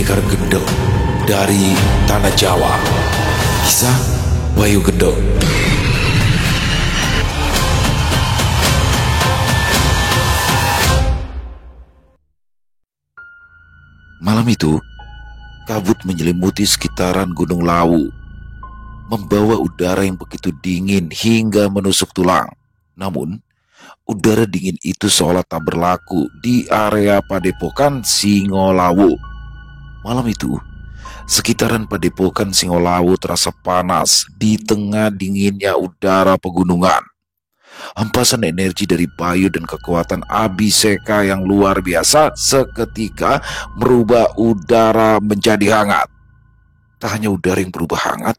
pendekar gendeng dari Tanah Jawa. Kisah Bayu Gendeng. Malam itu, kabut menyelimuti sekitaran Gunung Lawu, membawa udara yang begitu dingin hingga menusuk tulang. Namun, udara dingin itu seolah tak berlaku di area Padepokan Singolawu. Malam itu, sekitaran Padepokan Singolawu terasa panas di tengah dinginnya udara pegunungan. Hempasan energi dari Bayu dan kekuatan Abhiseka yang luar biasa seketika merubah udara menjadi hangat. Tak hanya udara yang berubah hangat,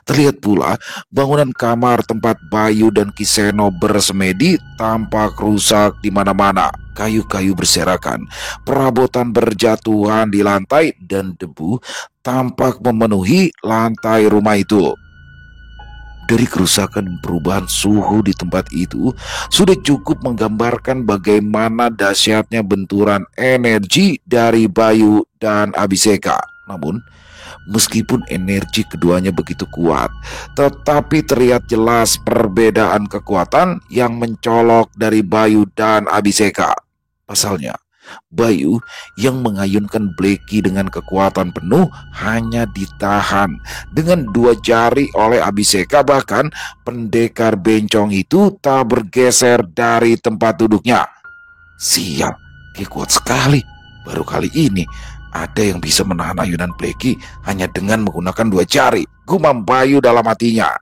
terlihat pula bangunan kamar tempat Bayu dan Kiseno bersemedi tampak rusak di mana-mana. Kayu-kayu berserakan, perabotan berjatuhan di lantai, dan debu tampak memenuhi lantai rumah itu. Dari kerusakan dan perubahan suhu di tempat itu sudah cukup menggambarkan bagaimana dahsyatnya benturan energi dari Bayu dan Abhiseka. Namun, meskipun energi keduanya begitu kuat, tetapi terlihat jelas perbedaan kekuatan yang mencolok dari Bayu dan Abhiseka. Pasalnya, Bayu yang mengayunkan Bleki dengan kekuatan penuh hanya ditahan dengan 2 jari oleh Abhiseka. Bahkan pendekar bencong itu tak bergeser dari tempat duduknya. Sial, dia kuat sekali. Baru kali ini ada yang bisa menahan ayunan Bleki hanya dengan menggunakan 2 jari, gumam Bayu dalam hatinya.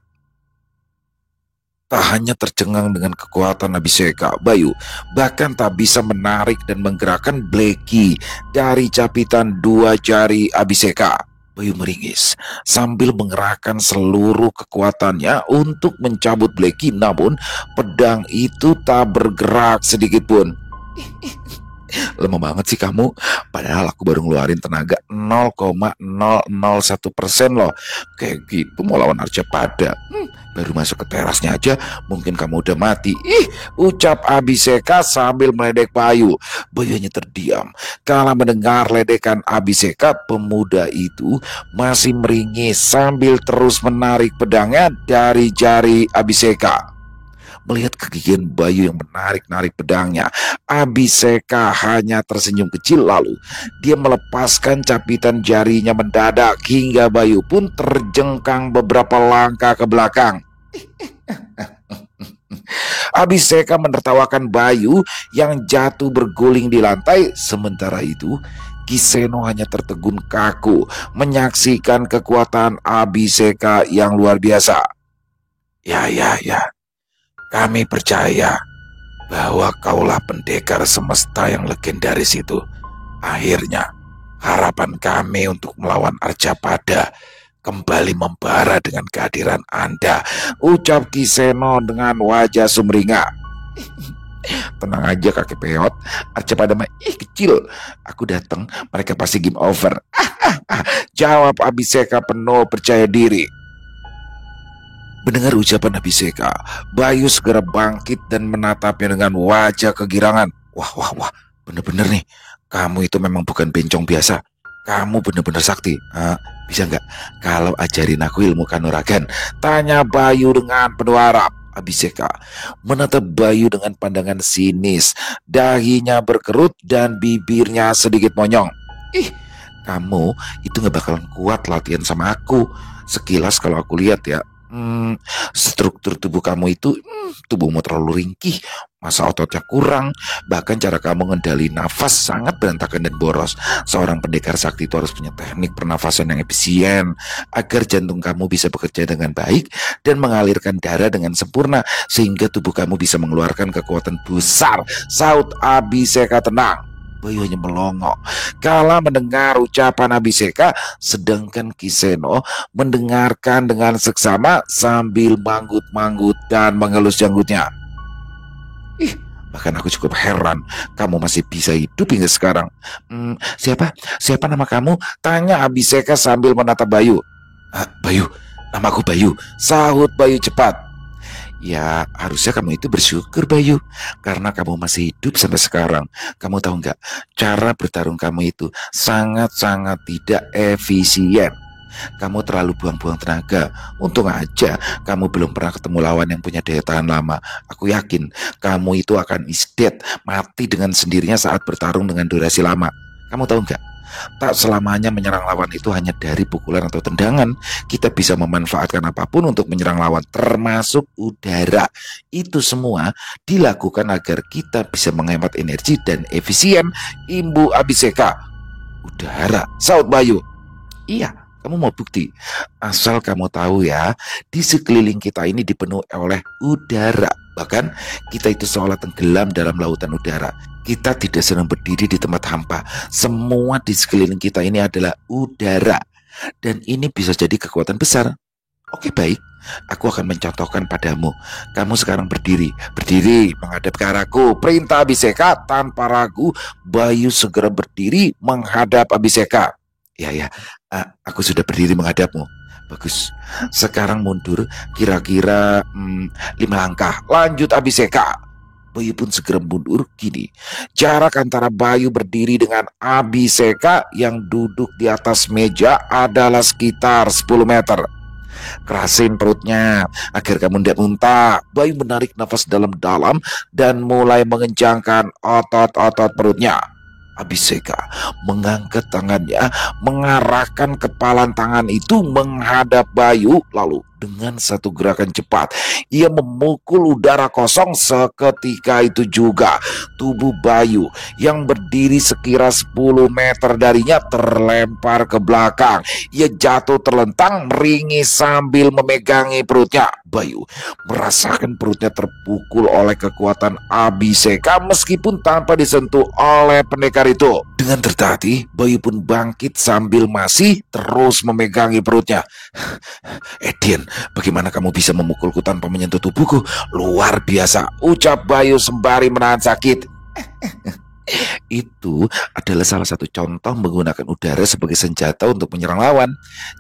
Tak hanya tercengang dengan kekuatan Abhiseka, Bayu bahkan tak bisa menarik dan menggerakkan Bleki dari capitan 2 jari Abhiseka. Bayu meringis sambil mengerahkan seluruh kekuatannya untuk mencabut Bleki, namun pedang itu tak bergerak sedikit pun. Lemah banget sih kamu, padahal aku baru ngeluarin tenaga 0,001% loh. Kayak gitu mau lawan Arjapada. Baru masuk ke terasnya aja mungkin kamu udah mati. Ucap Abhiseka sambil meledek Bayu. Bayu hanya terdiam. Kala mendengar ledekan Abhiseka, pemuda itu masih meringis sambil terus menarik pedangnya dari jari Abhiseka. Melihat kegigihan Bayu yang menarik-narik pedangnya, Abhiseka hanya tersenyum kecil, lalu dia melepaskan capitan jarinya mendadak hingga Bayu pun terjengkang beberapa langkah ke belakang. Abhiseka menertawakan Bayu yang jatuh berguling di lantai. Sementara itu, Kiseno hanya tertegun kaku menyaksikan kekuatan Abhiseka yang luar biasa. Ya. Kami percaya bahwa kaulah pendekar semesta yang legendaris itu. Akhirnya, harapan kami untuk melawan Arjapada kembali membara dengan kehadiran Anda, ucap Kiseno dengan wajah sumringah. Tenang aja kakek peot, Arjapada mah kecil. Aku datang, mereka pasti game over. Jawab Abhiseka penuh percaya diri. Mendengar ucapan Abhiseka, Bayu segera bangkit dan menatapnya dengan wajah kegirangan. Wah, bener-bener nih, kamu itu memang bukan bencong biasa. Kamu bener-bener sakti. Bisa nggak kalau ajarin aku ilmu kanuragan? Tanya Bayu dengan penuh harap. Abhiseka menatap Bayu dengan pandangan sinis. Dahinya berkerut dan bibirnya sedikit monyong. Kamu itu nggak bakalan kuat latihan sama aku. Sekilas kalau aku lihat ya, struktur tubuh kamu itu tubuhmu terlalu ringkih, masa ototnya kurang, bahkan cara kamu ngendali nafas sangat berantakan dan boros. Seorang pendekar sakti itu harus punya teknik pernafasan yang efisien agar jantung kamu bisa bekerja dengan baik dan mengalirkan darah dengan sempurna sehingga tubuh kamu bisa mengeluarkan kekuatan besar, saut Abhiseka tenang. Bayu hanya melongo kala mendengar ucapan Abhiseka, sedangkan Kiseno mendengarkan dengan seksama sambil manggut-manggut dan mengelus janggutnya. Bahkan aku cukup heran kamu masih bisa hidup hingga sekarang. Siapa nama kamu? Tanya Abhiseka sambil menatap Bayu. Bayu, namaku Bayu, sahut Bayu cepat. Ya, harusnya kamu itu bersyukur, Bayu, karena kamu masih hidup sampai sekarang. Kamu tahu nggak, cara bertarung kamu itu sangat-sangat tidak efisien. Kamu terlalu buang-buang tenaga. Untung aja kamu belum pernah ketemu lawan yang punya daya tahan lama. Aku yakin kamu itu akan is dead, mati dengan sendirinya saat bertarung dengan durasi lama. Kamu tahu nggak? Tak selamanya menyerang lawan itu hanya dari pukulan atau tendangan. Kita bisa memanfaatkan apapun untuk menyerang lawan, termasuk udara. Itu semua dilakukan agar kita bisa menghemat energi dan efisien. Imbu Abiseka. Udara, Saud Bayu. Iya, kamu mau bukti? Asal kamu tahu ya, di sekeliling kita ini dipenuhi oleh udara. Bahkan kita itu seolah tenggelam dalam lautan udara. Kita tidak sedang berdiri di tempat hampa. Semua di sekeliling kita ini adalah udara. Dan ini bisa jadi kekuatan besar. Oke, baik. Aku akan mencontohkan padamu. Kamu sekarang berdiri. Berdiri menghadap ke arahku. Perintah Abiseka tanpa ragu. Bayu segera berdiri menghadap Abiseka. Ya, aku sudah berdiri menghadapmu. Bagus. Sekarang mundur kira-kira 5 langkah. Lanjut Abiseka. Bayu pun segera mundur. Gini, jarak antara Bayu berdiri dengan Abiseka yang duduk di atas meja adalah sekitar 10 meter. Kerasin perutnya agar kamu tidak muntah. Bayu menarik nafas dalam-dalam dan mulai mengencangkan otot-otot perutnya. Abiseka mengangkat tangannya, mengarahkan kepalan tangan itu menghadap Bayu, lalu dengan satu gerakan cepat ia memukul udara kosong. Seketika itu juga tubuh Bayu yang berdiri sekira 10 meter darinya terlempar ke belakang. Ia jatuh terlentang meringis sambil memegangi perutnya. Bayu merasakan perutnya terpukul oleh kekuatan Abiseka meskipun tanpa disentuh oleh pendekar itu. Dengan tertatih, Bayu pun bangkit sambil masih terus memegangi perutnya. Edin, bagaimana kamu bisa memukulku tanpa menyentuh tubuhku? Luar biasa, ucap Bayu sembari menahan sakit. Itu adalah salah satu contoh menggunakan udara sebagai senjata untuk menyerang lawan.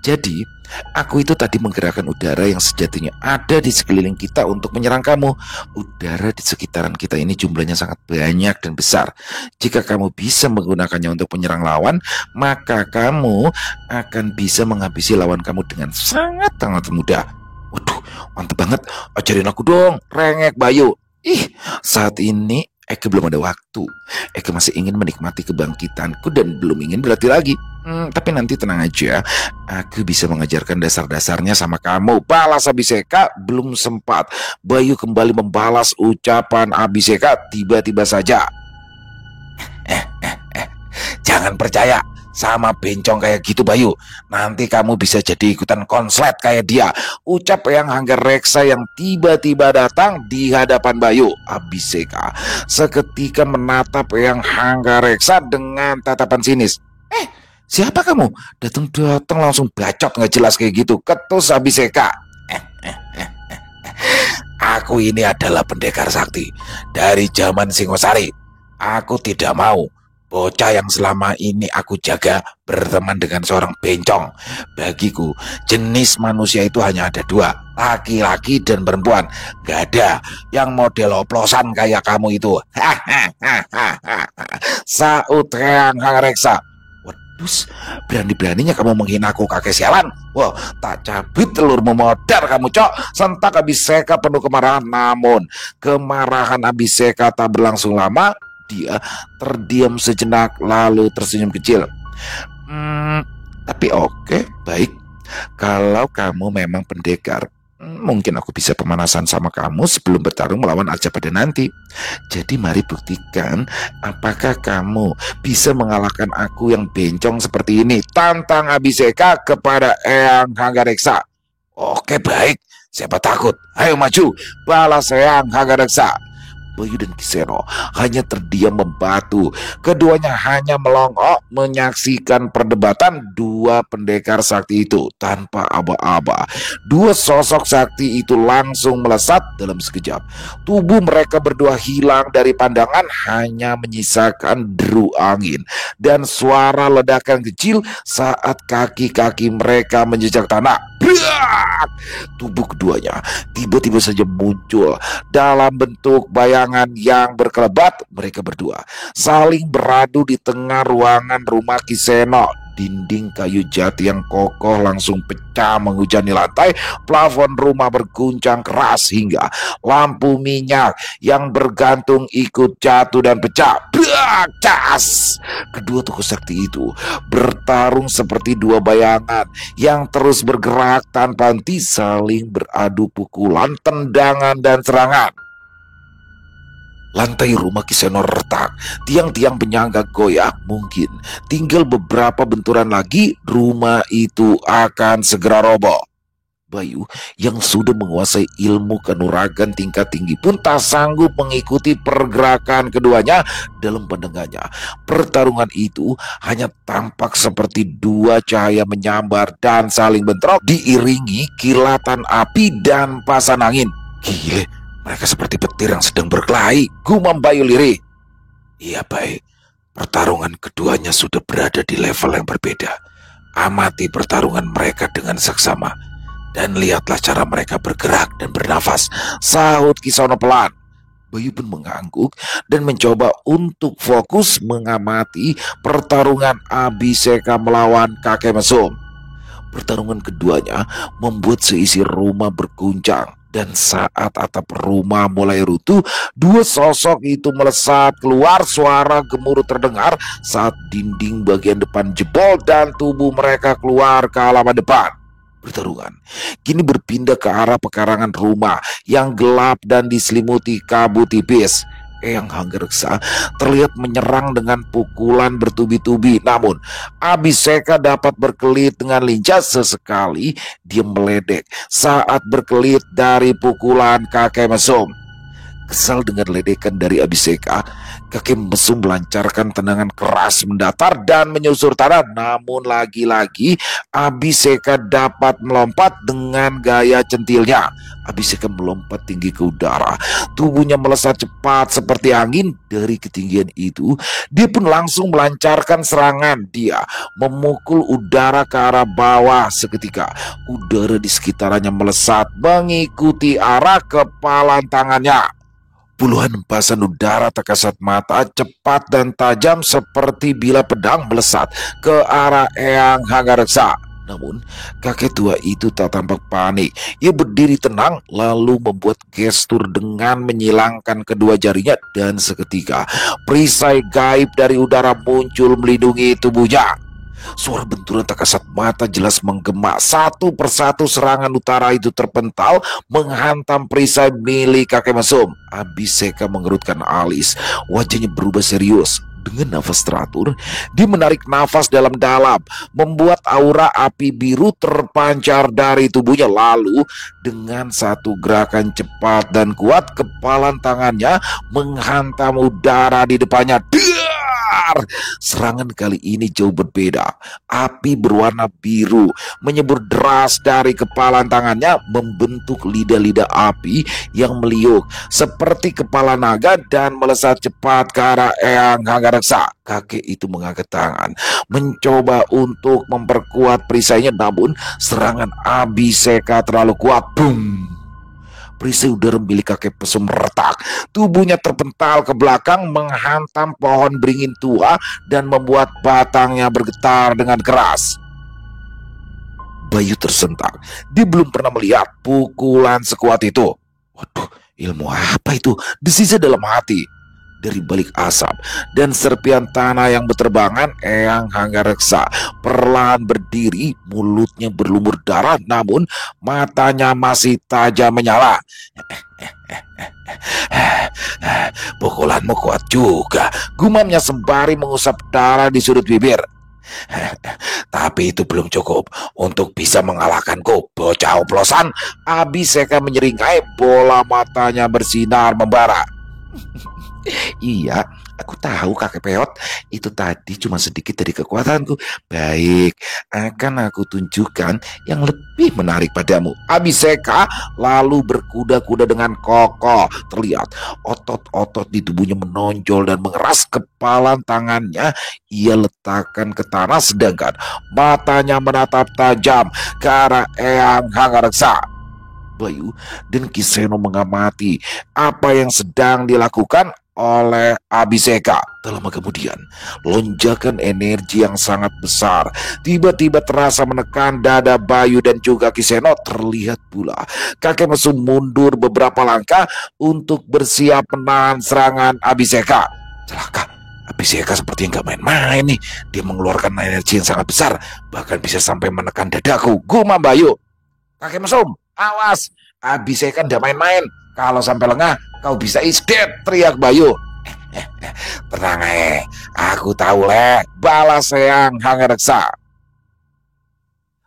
Jadi, aku itu tadi menggerakkan udara yang sejatinya ada di sekeliling kita untuk menyerang kamu. Udara di sekitaran kita ini jumlahnya sangat banyak dan besar. Jika kamu bisa menggunakannya untuk menyerang lawan, maka kamu akan bisa menghabisi lawan kamu dengan sangat-sangat mudah. Waduh, mantep banget. Ajarin aku dong, rengek Bayu. Saat ini Eke belum ada waktu. Eke masih ingin menikmati kebangkitanku dan belum ingin berlatih lagi. Tapi nanti tenang aja, aku bisa mengajarkan dasar-dasarnya sama kamu. Balas Abiseka. Belum sempat Bayu kembali membalas ucapan Abiseka, tiba-tiba saja. Jangan percaya sama bencong kayak gitu Bayu. Nanti kamu bisa jadi ikutan konslet kayak dia, ucap Eyang Hanggareksa yang tiba-tiba datang di hadapan Bayu. Abiseka seketika menatap Eyang Hanggareksa dengan tatapan sinis. Siapa kamu? Datang-datang langsung bacot nggak jelas kayak gitu, ketus Abiseka. Aku ini adalah pendekar sakti dari zaman Singosari. Aku tidak mau bocah yang selama ini aku jaga berteman dengan seorang bencong. Bagiku, jenis manusia itu hanya ada dua, laki-laki dan perempuan. Gak ada yang model oplosan kayak kamu itu. Saud Eyang Hanggareksa. Waduh, berani-beraninya kamu menghina aku, kakek sialan. Wah, tak cabut telurmu modar kamu, cok. Sentak Abiseka penuh kemarahan. Namun kemarahan Abiseka tak berlangsung lama. Dia terdiam sejenak lalu tersenyum kecil. Tapi oke, baik. Kalau kamu memang pendekar, mungkin aku bisa pemanasan sama kamu sebelum bertarung melawan Arjapade nanti. Jadi mari buktikan apakah kamu bisa mengalahkan aku yang bencong seperti ini. Tantang Abiseka kepada Eyang Hanggareksa. Oke, baik. Siapa takut? Ayo maju, balas Eyang Hanggareksa. Bayu dan Kiseno hanya terdiam membatu. Keduanya hanya melongok menyaksikan perdebatan dua pendekar sakti itu tanpa aba-aba. Dua sosok sakti itu langsung melesat dalam sekejap. Tubuh mereka berdua hilang dari pandangan, hanya menyisakan deru angin dan suara ledakan kecil saat kaki-kaki mereka menjejak tanah. Brak! Tubuh keduanya tiba-tiba saja muncul dalam bentuk bayangan yang berkelebat. Mereka berdua saling beradu di tengah ruangan rumah Kiseno. Dinding kayu jati yang kokoh langsung pecah menghujani lantai. Plafon rumah berguncang keras hingga lampu minyak yang bergantung ikut jatuh dan pecah. Brak! Cas! Kedua tokoh sakti itu bertarung seperti dua bayangan yang terus bergerak tanpa henti, saling beradu pukulan, tendangan, dan serangan. Lantai rumah Kiseno retak, tiang-tiang penyangga goyah. Mungkin tinggal beberapa benturan lagi, rumah itu akan segera roboh. Bayu yang sudah menguasai ilmu kanuragan tingkat tinggi pun tak sanggup mengikuti pergerakan keduanya. Dalam pandangannya, pertarungan itu hanya tampak seperti dua cahaya menyambar dan saling bentrok, diiringi kilatan api dan pasan angin. Gile, mereka seperti petir yang sedang berkelahi, gumam Bayu lirih. Iya baik, pertarungan keduanya sudah berada di level yang berbeda. Amati pertarungan mereka dengan seksama, dan lihatlah cara mereka bergerak dan bernafas, sahut Kisono pelan. Bayu pun mengangguk dan mencoba untuk fokus mengamati pertarungan Abiseka melawan kakek mesum. Pertarungan keduanya membuat seisi rumah berguncang. Dan saat atap rumah mulai runtuh, dua sosok itu melesat keluar. Suara gemuruh terdengar saat dinding bagian depan jebol dan tubuh mereka keluar ke halaman depan. Pertarungan kini berpindah ke arah pekarangan rumah yang gelap dan diselimuti kabut tipis. Eyang Hanggareksa terlihat menyerang dengan pukulan bertubi-tubi, namun Abiseka dapat berkelit dengan lincah. Sesekali dia meledek saat berkelit dari pukulan kakek mesum. Kesal dengan ledekan dari Abiseka, kakek mesum melancarkan tendangan keras mendatar dan menyusur tanah. Namun lagi-lagi Abiseka dapat melompat dengan gaya centilnya. Abiseka melompat tinggi ke udara, tubuhnya melesat cepat seperti angin. Dari ketinggian itu, dia pun langsung melancarkan serangan. Dia memukul udara ke arah bawah. Seketika udara di sekitarnya melesat mengikuti arah kepalan tangannya. Puluhan empasan udara tak kasat mata, cepat dan tajam seperti bila pedang melesat ke arah Eyang Hanggareksa. Namun kakek tua itu tak tampak panik. Ia berdiri tenang lalu membuat gestur dengan menyilangkan kedua jarinya, dan seketika perisai gaib dari udara muncul melindungi tubuhnya. Suara benturan tak kasat mata jelas menggema. Satu persatu serangan utara itu terpental menghantam perisai milik kakek mesum. Abiseka mengerutkan alis, wajahnya berubah serius. Dengan nafas teratur, dia menarik nafas dalam-dalam, membuat aura api biru terpancar dari tubuhnya. Lalu dengan satu gerakan cepat dan kuat, kepalan tangannya menghantam udara di depannya. Serangan kali ini jauh berbeda. Api berwarna biru menyembur deras dari kepalan tangannya, membentuk lidah-lidah api yang meliuk seperti kepala naga dan melesat cepat ke arah Eyang Hanggareksa. Kakek itu mengangkat tangan, mencoba untuk memperkuat perisainya, namun serangan Abiseka terlalu kuat. Boom! Perisai udara milik kakek mesum retak. Tubuhnya terpental ke belakang, menghantam pohon beringin tua dan membuat batangnya bergetar dengan keras. Bayu tersentak. Dia belum pernah melihat pukulan sekuat itu. Waduh, ilmu apa itu? Desisnya dalam hati. Dari balik asap dan serpian tanah yang berterbangan, Eyang Hanggareksa perlahan berdiri. Mulutnya berlumur darah, namun matanya masih tajam menyala. Pukulanmu kuat juga, gumamnya sembari mengusap darah di sudut bibir. Tapi itu belum cukup untuk bisa mengalahkanku, bocah oplosan. Abiseka menyeringai, bola matanya bersinar membara. Iya, aku tahu kakek peot. Itu tadi cuma sedikit dari kekuatanku. Baik, akan aku tunjukkan yang lebih menarik padamu. Abiseka lalu berkuda-kuda dengan kokoh. Terlihat otot-otot di tubuhnya menonjol dan mengeras. Kepala tangannya ia letakkan ke tanah, sedangkan matanya menatap tajam ke arah Eyang Hanggareksa. Bayu dan Kiseno mengamati apa yang sedang dilakukan oleh Abiseka. Tak lama kemudian, lonjakan energi yang sangat besar tiba-tiba terasa menekan dada Bayu dan juga Kiseno. Terlihat pula kakek mesum mundur beberapa langkah untuk bersiap menahan serangan Abiseka. Celaka, Abiseka seperti nggak main-main nih. Dia mengeluarkan energi yang sangat besar, bahkan bisa sampai menekan dadaku. Gumam Bayu. Kakek mesum, awas, Abiseka kan udah main-main. Kalau sampai lengah, kau bisa isdet, teriak Bayu. Tenang aku tahu balas Eyang Hanggareksa.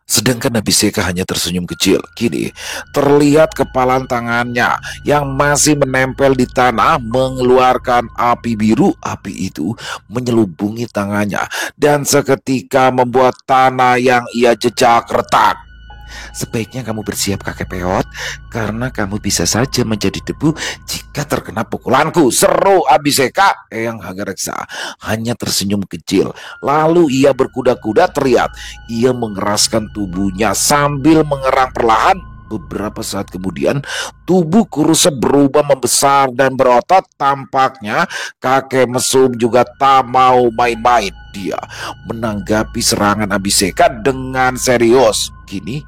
Sedangkan Abiseka hanya tersenyum kecil. Kini terlihat kepalan tangannya yang masih menempel di tanah mengeluarkan api biru. Api itu menyelubungi tangannya dan seketika membuat tanah yang ia jejak retak. Sebaiknya kamu bersiap kakek peot, karena kamu bisa saja menjadi debu jika terkena pukulanku, seru Abiseka. Eyang Hanggareksa hanya tersenyum kecil. Lalu ia berkuda-kuda, terlihat ia mengeraskan tubuhnya sambil mengerang perlahan. Beberapa saat kemudian, tubuh Kurusa berubah membesar dan berotot. Tampaknya kakek mesum juga tak mau main-main. Dia menanggapi serangan Abiseka dengan serius. Kini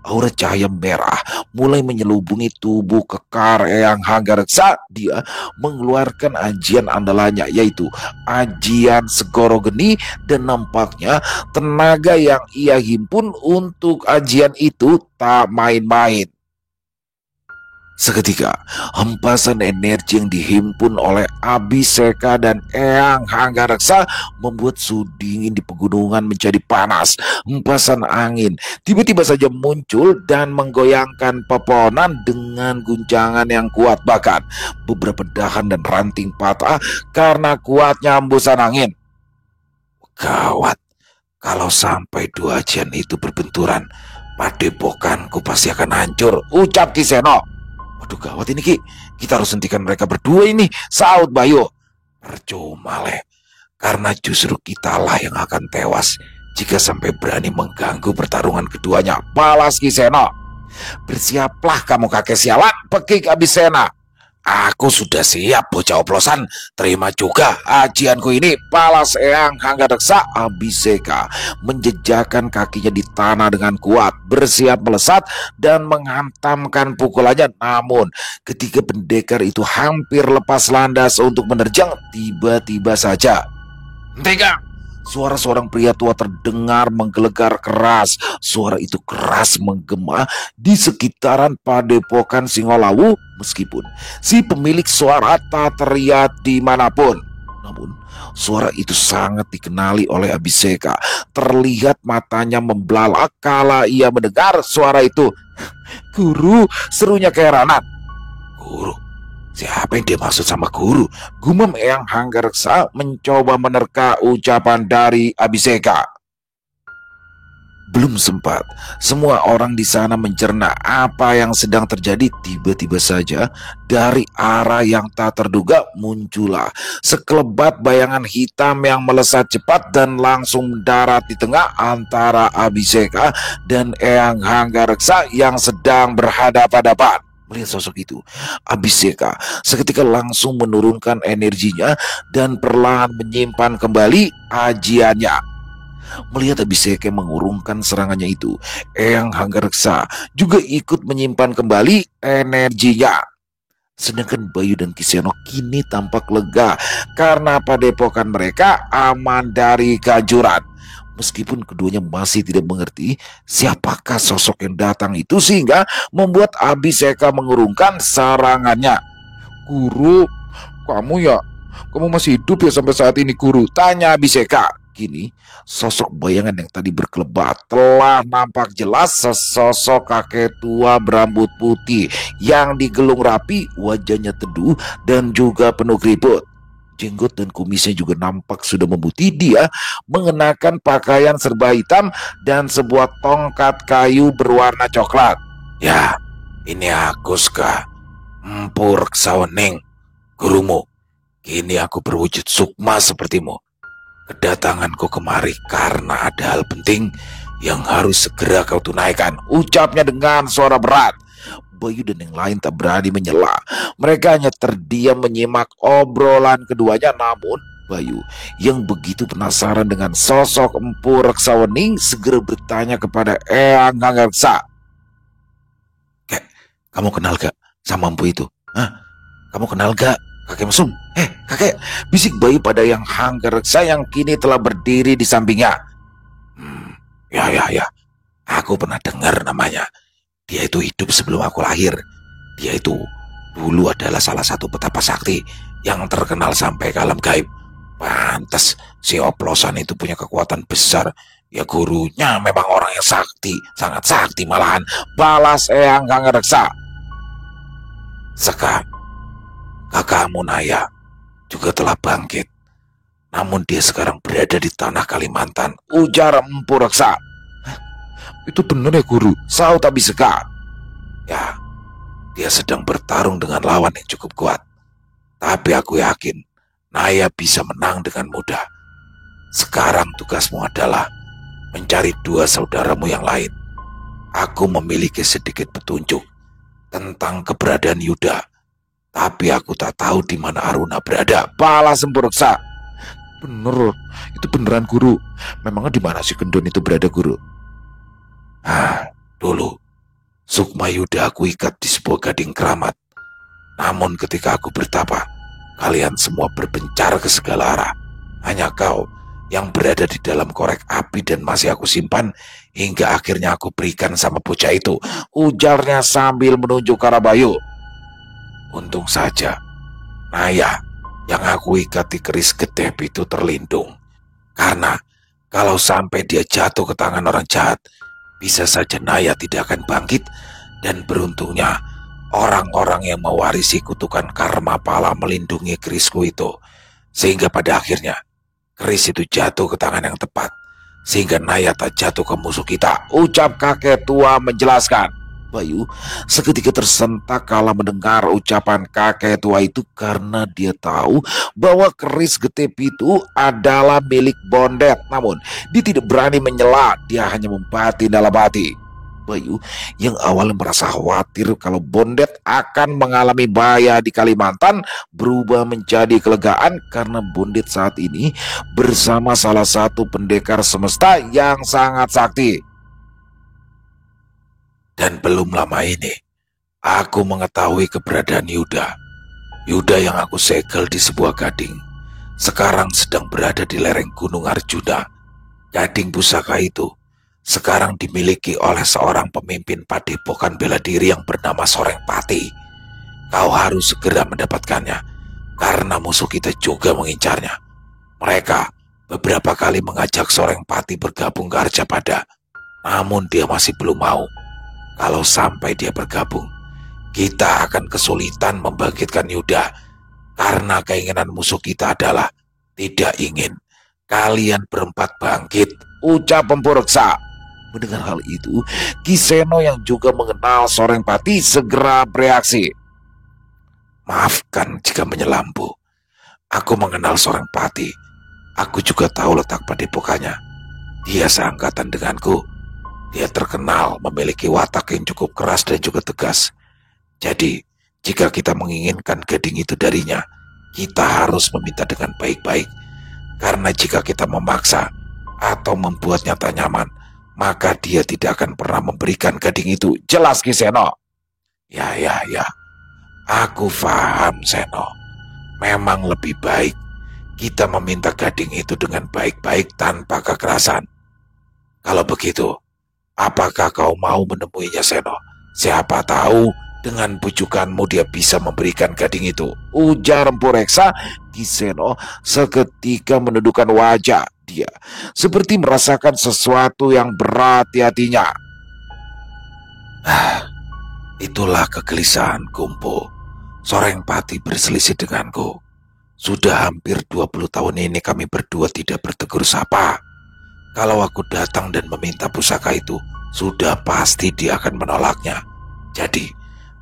aura cahaya merah mulai menyelubungi tubuh kekar Eyang Hanggareksa. Dia mengeluarkan ajian andalannya, yaitu ajian Segoro Geni, dan nampaknya tenaga yang ia himpun untuk ajian itu tak main-main. Seketika, hempasan energi yang dihimpun oleh Abiseka dan Eyang Hanggareksa membuat suhu dingin di pegunungan menjadi panas. Hempasan angin tiba-tiba saja muncul dan menggoyangkan pepohonan dengan guncangan yang kuat. Bahkan beberapa dahan dan ranting patah karena kuatnya hembusan angin. Gawat, kalau sampai dua ajian itu berbenturan, padepokanku pasti akan hancur, ucap Kiseno. Waduh gawat ini Ki, kita harus hentikan mereka berdua ini, saut Bayu. Percuma karena justru kitalah yang akan tewas jika sampai berani mengganggu pertarungan keduanya, balas Kiseno. Bersiaplah kamu kakek sialan, pekik Abisena. Aku sudah siap bocah oplosan, terima juga ajianku ini, balas Eyang Hanggareksa. Abiseka menjejakkan kakinya di tanah dengan kuat, bersiap melesat dan menghantamkan pukulannya. Namun ketika pendekar itu hampir lepas landas untuk menerjang, tiba-tiba saja suara seorang pria tua terdengar menggelegar keras. Suara itu keras menggema di sekitaran padepokan Singolawu, meskipun si pemilik suara tak terlihat dimanapun. Namun suara itu sangat dikenali oleh Abiseka. Terlihat matanya membelalak kala ia mendengar suara itu. Guru, serunya keheranan. Guru? Siapa yang dia maksud sama guru? Gumam Eyang Hanggareksa mencoba menerka ucapan dari Abiseka. Belum sempat semua orang di sana mencerna apa yang sedang terjadi, tiba-tiba saja dari arah yang tak terduga muncullah sekelebat bayangan hitam yang melesat cepat dan langsung mendarat di tengah antara Abiseka dan Eyang Hanggareksa yang sedang berhadapan-hadapan. Melihat sosok itu, Abiseka seketika langsung menurunkan energinya dan perlahan menyimpan kembali ajiannya. Melihat Abiseka mengurungkan serangannya itu, Eyang Hanggareksa juga ikut menyimpan kembali energinya. Sedangkan Bayu dan Kiseno kini tampak lega karena padepokan mereka aman dari kehancuran. Meskipun keduanya masih tidak mengerti siapakah sosok yang datang itu sehingga membuat Abiseka mengurungkan serangannya. Guru, kamu masih hidup ya sampai saat ini guru? Tanya Abiseka. Kini sosok bayangan yang tadi berkelebat telah nampak jelas, sesosok kakek tua berambut putih yang digelung rapi, wajahnya teduh dan juga penuh keriput. jenggot dan kumisnya juga nampak sudah memutih. Dia mengenakan pakaian serba hitam dan sebuah tongkat kayu berwarna coklat. Ya, ini aku, Ska, Empu Reksawening, gurumu. Kini aku berwujud sukma sepertimu. Kedatanganku kemari karena ada hal penting yang harus segera kau tunaikan, ucapnya dengan suara berat. Bayu dan yang lain tak berani menyela. Mereka hanya terdiam menyimak obrolan keduanya. Namun Bayu yang begitu penasaran dengan sosok Empu Reksawening segera bertanya kepada Eyang Hanggareksa. Kek, kamu kenal gak sama empu itu? Hah? Kamu kenal gak kakek mesum? Kakek, bisik Bayu pada Eyang Hanggareksa yang kini telah berdiri di sampingnya. Ya, aku pernah dengar namanya. Dia itu hidup sebelum aku lahir. Dia itu dulu adalah salah satu petapa sakti yang terkenal sampai ke alam gaib. Pantes si oplosan itu punya kekuatan besar. Ya gurunya memang orang yang sakti, sangat sakti malahan, balas Eyang Hanggareksa. Seka, kakakmu Naya juga telah bangkit. Namun dia sekarang berada di tanah Kalimantan, ujar Empu Reksa. Itu benar ya guru? Sahut Abiseka. Ya, dia sedang bertarung dengan lawan yang cukup kuat. Tapi aku yakin Naya bisa menang dengan mudah. Sekarang tugasmu adalah mencari dua saudaramu yang lain. Aku memiliki sedikit petunjuk tentang keberadaan Yuda. Tapi aku tak tahu di mana Aruna berada, balas Empu Reksa. Bener, itu beneran guru. Memangnya di mana si Gendon itu berada, guru? Dulu Sukma Yuda aku ikat di sebuah gading keramat. Namun ketika aku bertapa, kalian semua berpencar ke segala arah. Hanya kau yang berada di dalam korek api dan masih aku simpan hingga akhirnya aku berikan sama bocah itu, ujarnya sambil menunjuk ke arah Bayu. Untung saja Naya yang aku ikat di keris gedep itu terlindung. Karena kalau sampai dia jatuh ke tangan orang jahat, bisa saja Naya tidak akan bangkit. Dan beruntungnya orang-orang yang mewarisi kutukan karma pala melindungi kerisku itu. Sehingga pada akhirnya keris itu jatuh ke tangan yang tepat. Sehingga Naya tak jatuh ke musuh kita, ucap kakek tua menjelaskan. Bayu seketika tersentak kala mendengar ucapan kakek tua itu karena dia tahu bahwa keris getep itu adalah milik Bondet. Namun dia tidak berani menyela, dia hanya membatin dalam hati. Bayu yang awalnya merasa khawatir kalau Bondet akan mengalami bahaya di Kalimantan berubah menjadi kelegaan karena Bondet saat ini bersama salah satu pendekar semesta yang sangat sakti. Dan belum lama ini, aku mengetahui keberadaan Yuda. Yuda yang aku segel di sebuah gading, sekarang sedang berada di lereng Gunung Arjuna. Gading pusaka itu sekarang dimiliki oleh seorang pemimpin padepokan bela diri yang bernama Sorengpati. Kau harus segera mendapatkannya, karena musuh kita juga mengincarnya. Mereka beberapa kali mengajak Sorengpati bergabung ke Arjapada, namun dia masih belum mau. Kalau sampai dia bergabung, kita akan kesulitan membangkitkan Yuda. Karena keinginan musuh kita adalah tidak ingin kalian berempat bangkit, ucap Empu Reksa. Mendengar hal itu, Kiseno yang juga mengenal Sorengpati segera bereaksi. Maafkan jika menyelambu. Aku mengenal Sorengpati. Aku juga tahu letak padepokannya. Dia seangkatan denganku. Dia terkenal memiliki watak yang cukup keras dan juga tegas. Jadi, jika kita menginginkan gading itu darinya, kita harus meminta dengan baik-baik. Karena jika kita memaksa atau membuatnya tak nyaman, maka dia tidak akan pernah memberikan gading itu. Jelas Ki Seno? Ya. Aku paham, Seno. Memang lebih baik kita meminta gading itu dengan baik-baik tanpa kekerasan. Kalau begitu, apakah kau mau menemuinya, Seno? Siapa tahu dengan bujukanmu dia bisa memberikan gading itu, ujar Empu Reksa. Ki Seno seketika menundukkan wajah. Dia seperti merasakan sesuatu yang berat di hatinya. Itulah kegelisahan Kumpo. Sorengpati berselisih denganku. Sudah hampir 20 tahun ini kami berdua tidak bertegur sapa. Kalau aku datang dan meminta pusaka itu, sudah pasti dia akan menolaknya. Jadi,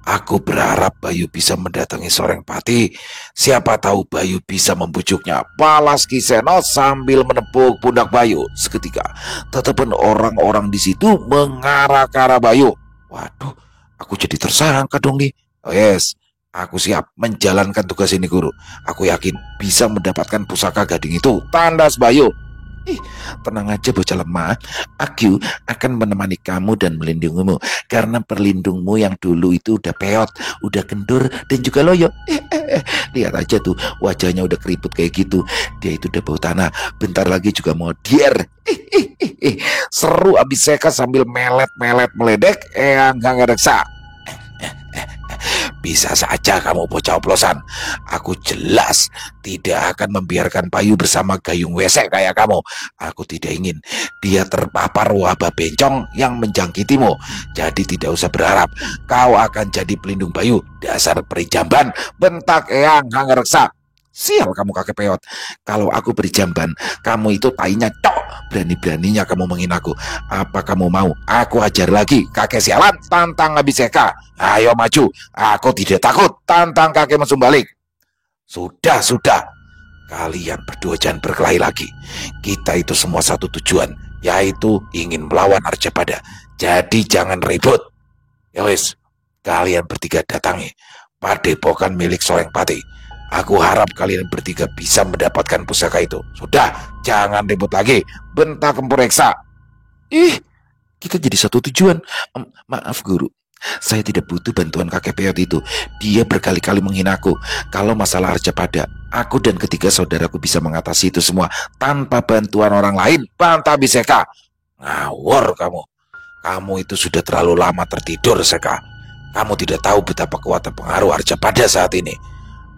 aku berharap Bayu bisa mendatangi Sorengpati. Siapa tahu Bayu bisa membujuknya. Balas Kiseno sambil menepuk pundak Bayu. Seketika, tatapan orang-orang di situ mengarah ke arah Bayu. Waduh, aku jadi tersangka dong nih. Oh yes, aku siap menjalankan tugas ini guru. Aku yakin bisa mendapatkan pusaka gading itu. Tandas Bayu. Ih, tenang aja bocah lemah. Aku akan menemani kamu dan melindungimu. Karena perlindungmu yang dulu itu udah peot, udah kendur, dan juga loyo. Lihat aja tuh, wajahnya udah keriput kayak gitu. Dia itu udah bau tanah. Bentar lagi juga mau dier. Seru abis seka sambil melet-melet meledek. Nggak reksa. Bisa saja kamu bocah oplosan. Aku jelas tidak akan membiarkan Bayu bersama gayung wesek kayak kamu. Aku tidak ingin dia terpapar wabah bencong yang menjangkitimu. Jadi tidak usah berharap kau akan jadi pelindung Bayu. Dasar perijamban, bentak eyang hangreksa. Sial kamu kakek peot. Kalau aku beri jamban, kamu itu tainya cok. Berani-beraninya kamu menghinaku. Apa kamu mau aku ajar lagi kakek sialan? Tantang Abiseka. Ayo maju. Aku tidak takut. Tantang kakek mesum balik. Sudah. Kalian berdua jangan berkelahi lagi. Kita itu semua satu tujuan, yaitu ingin melawan Arjapada. Jadi jangan ribut. Ya wis, kalian bertiga datangi padepokan milik Sorengpati. Aku harap kalian bertiga bisa mendapatkan pusaka itu. Sudah, jangan ribut lagi. Bentak Kempur Reksa. Kita jadi satu tujuan. Maaf guru, saya tidak butuh bantuan kakek peot itu. Dia berkali-kali menghinaku. Kalau masalah Arjapada, aku dan ketiga saudaraku bisa mengatasi itu semua tanpa bantuan orang lain. Bantah Biseka. Ngawur kamu. Kamu itu sudah terlalu lama tertidur, Seka. Kamu tidak tahu betapa kuat pengaruh Arjapada saat ini.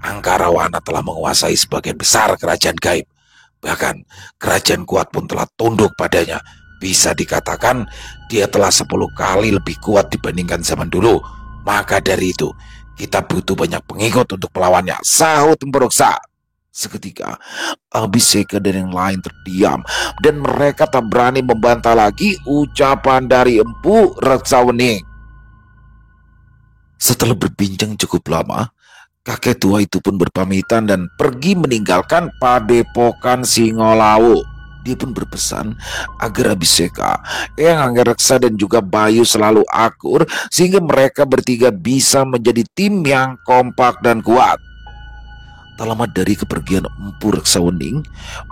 Angkarawana telah menguasai sebagian besar kerajaan gaib. Bahkan kerajaan kuat pun telah tunduk padanya. Bisa dikatakan dia telah 10 kali lebih kuat dibandingkan zaman dulu. Maka dari itu kita butuh banyak pengikut untuk melawannya, sahut Emperoksa. Seketika Abiseka dan yang lain terdiam, dan mereka tak berani membantah lagi ucapan dari Empu Reksawening. Setelah berbincang cukup lama, kakek tua itu pun berpamitan dan pergi meninggalkan padepokan Singolawu. Dia pun berpesan agar Abiseka, Eyang Anggareksa dan juga Bayu selalu akur sehingga mereka bertiga bisa menjadi tim yang kompak dan kuat. Tak lama dari kepergian Empu Reksawening,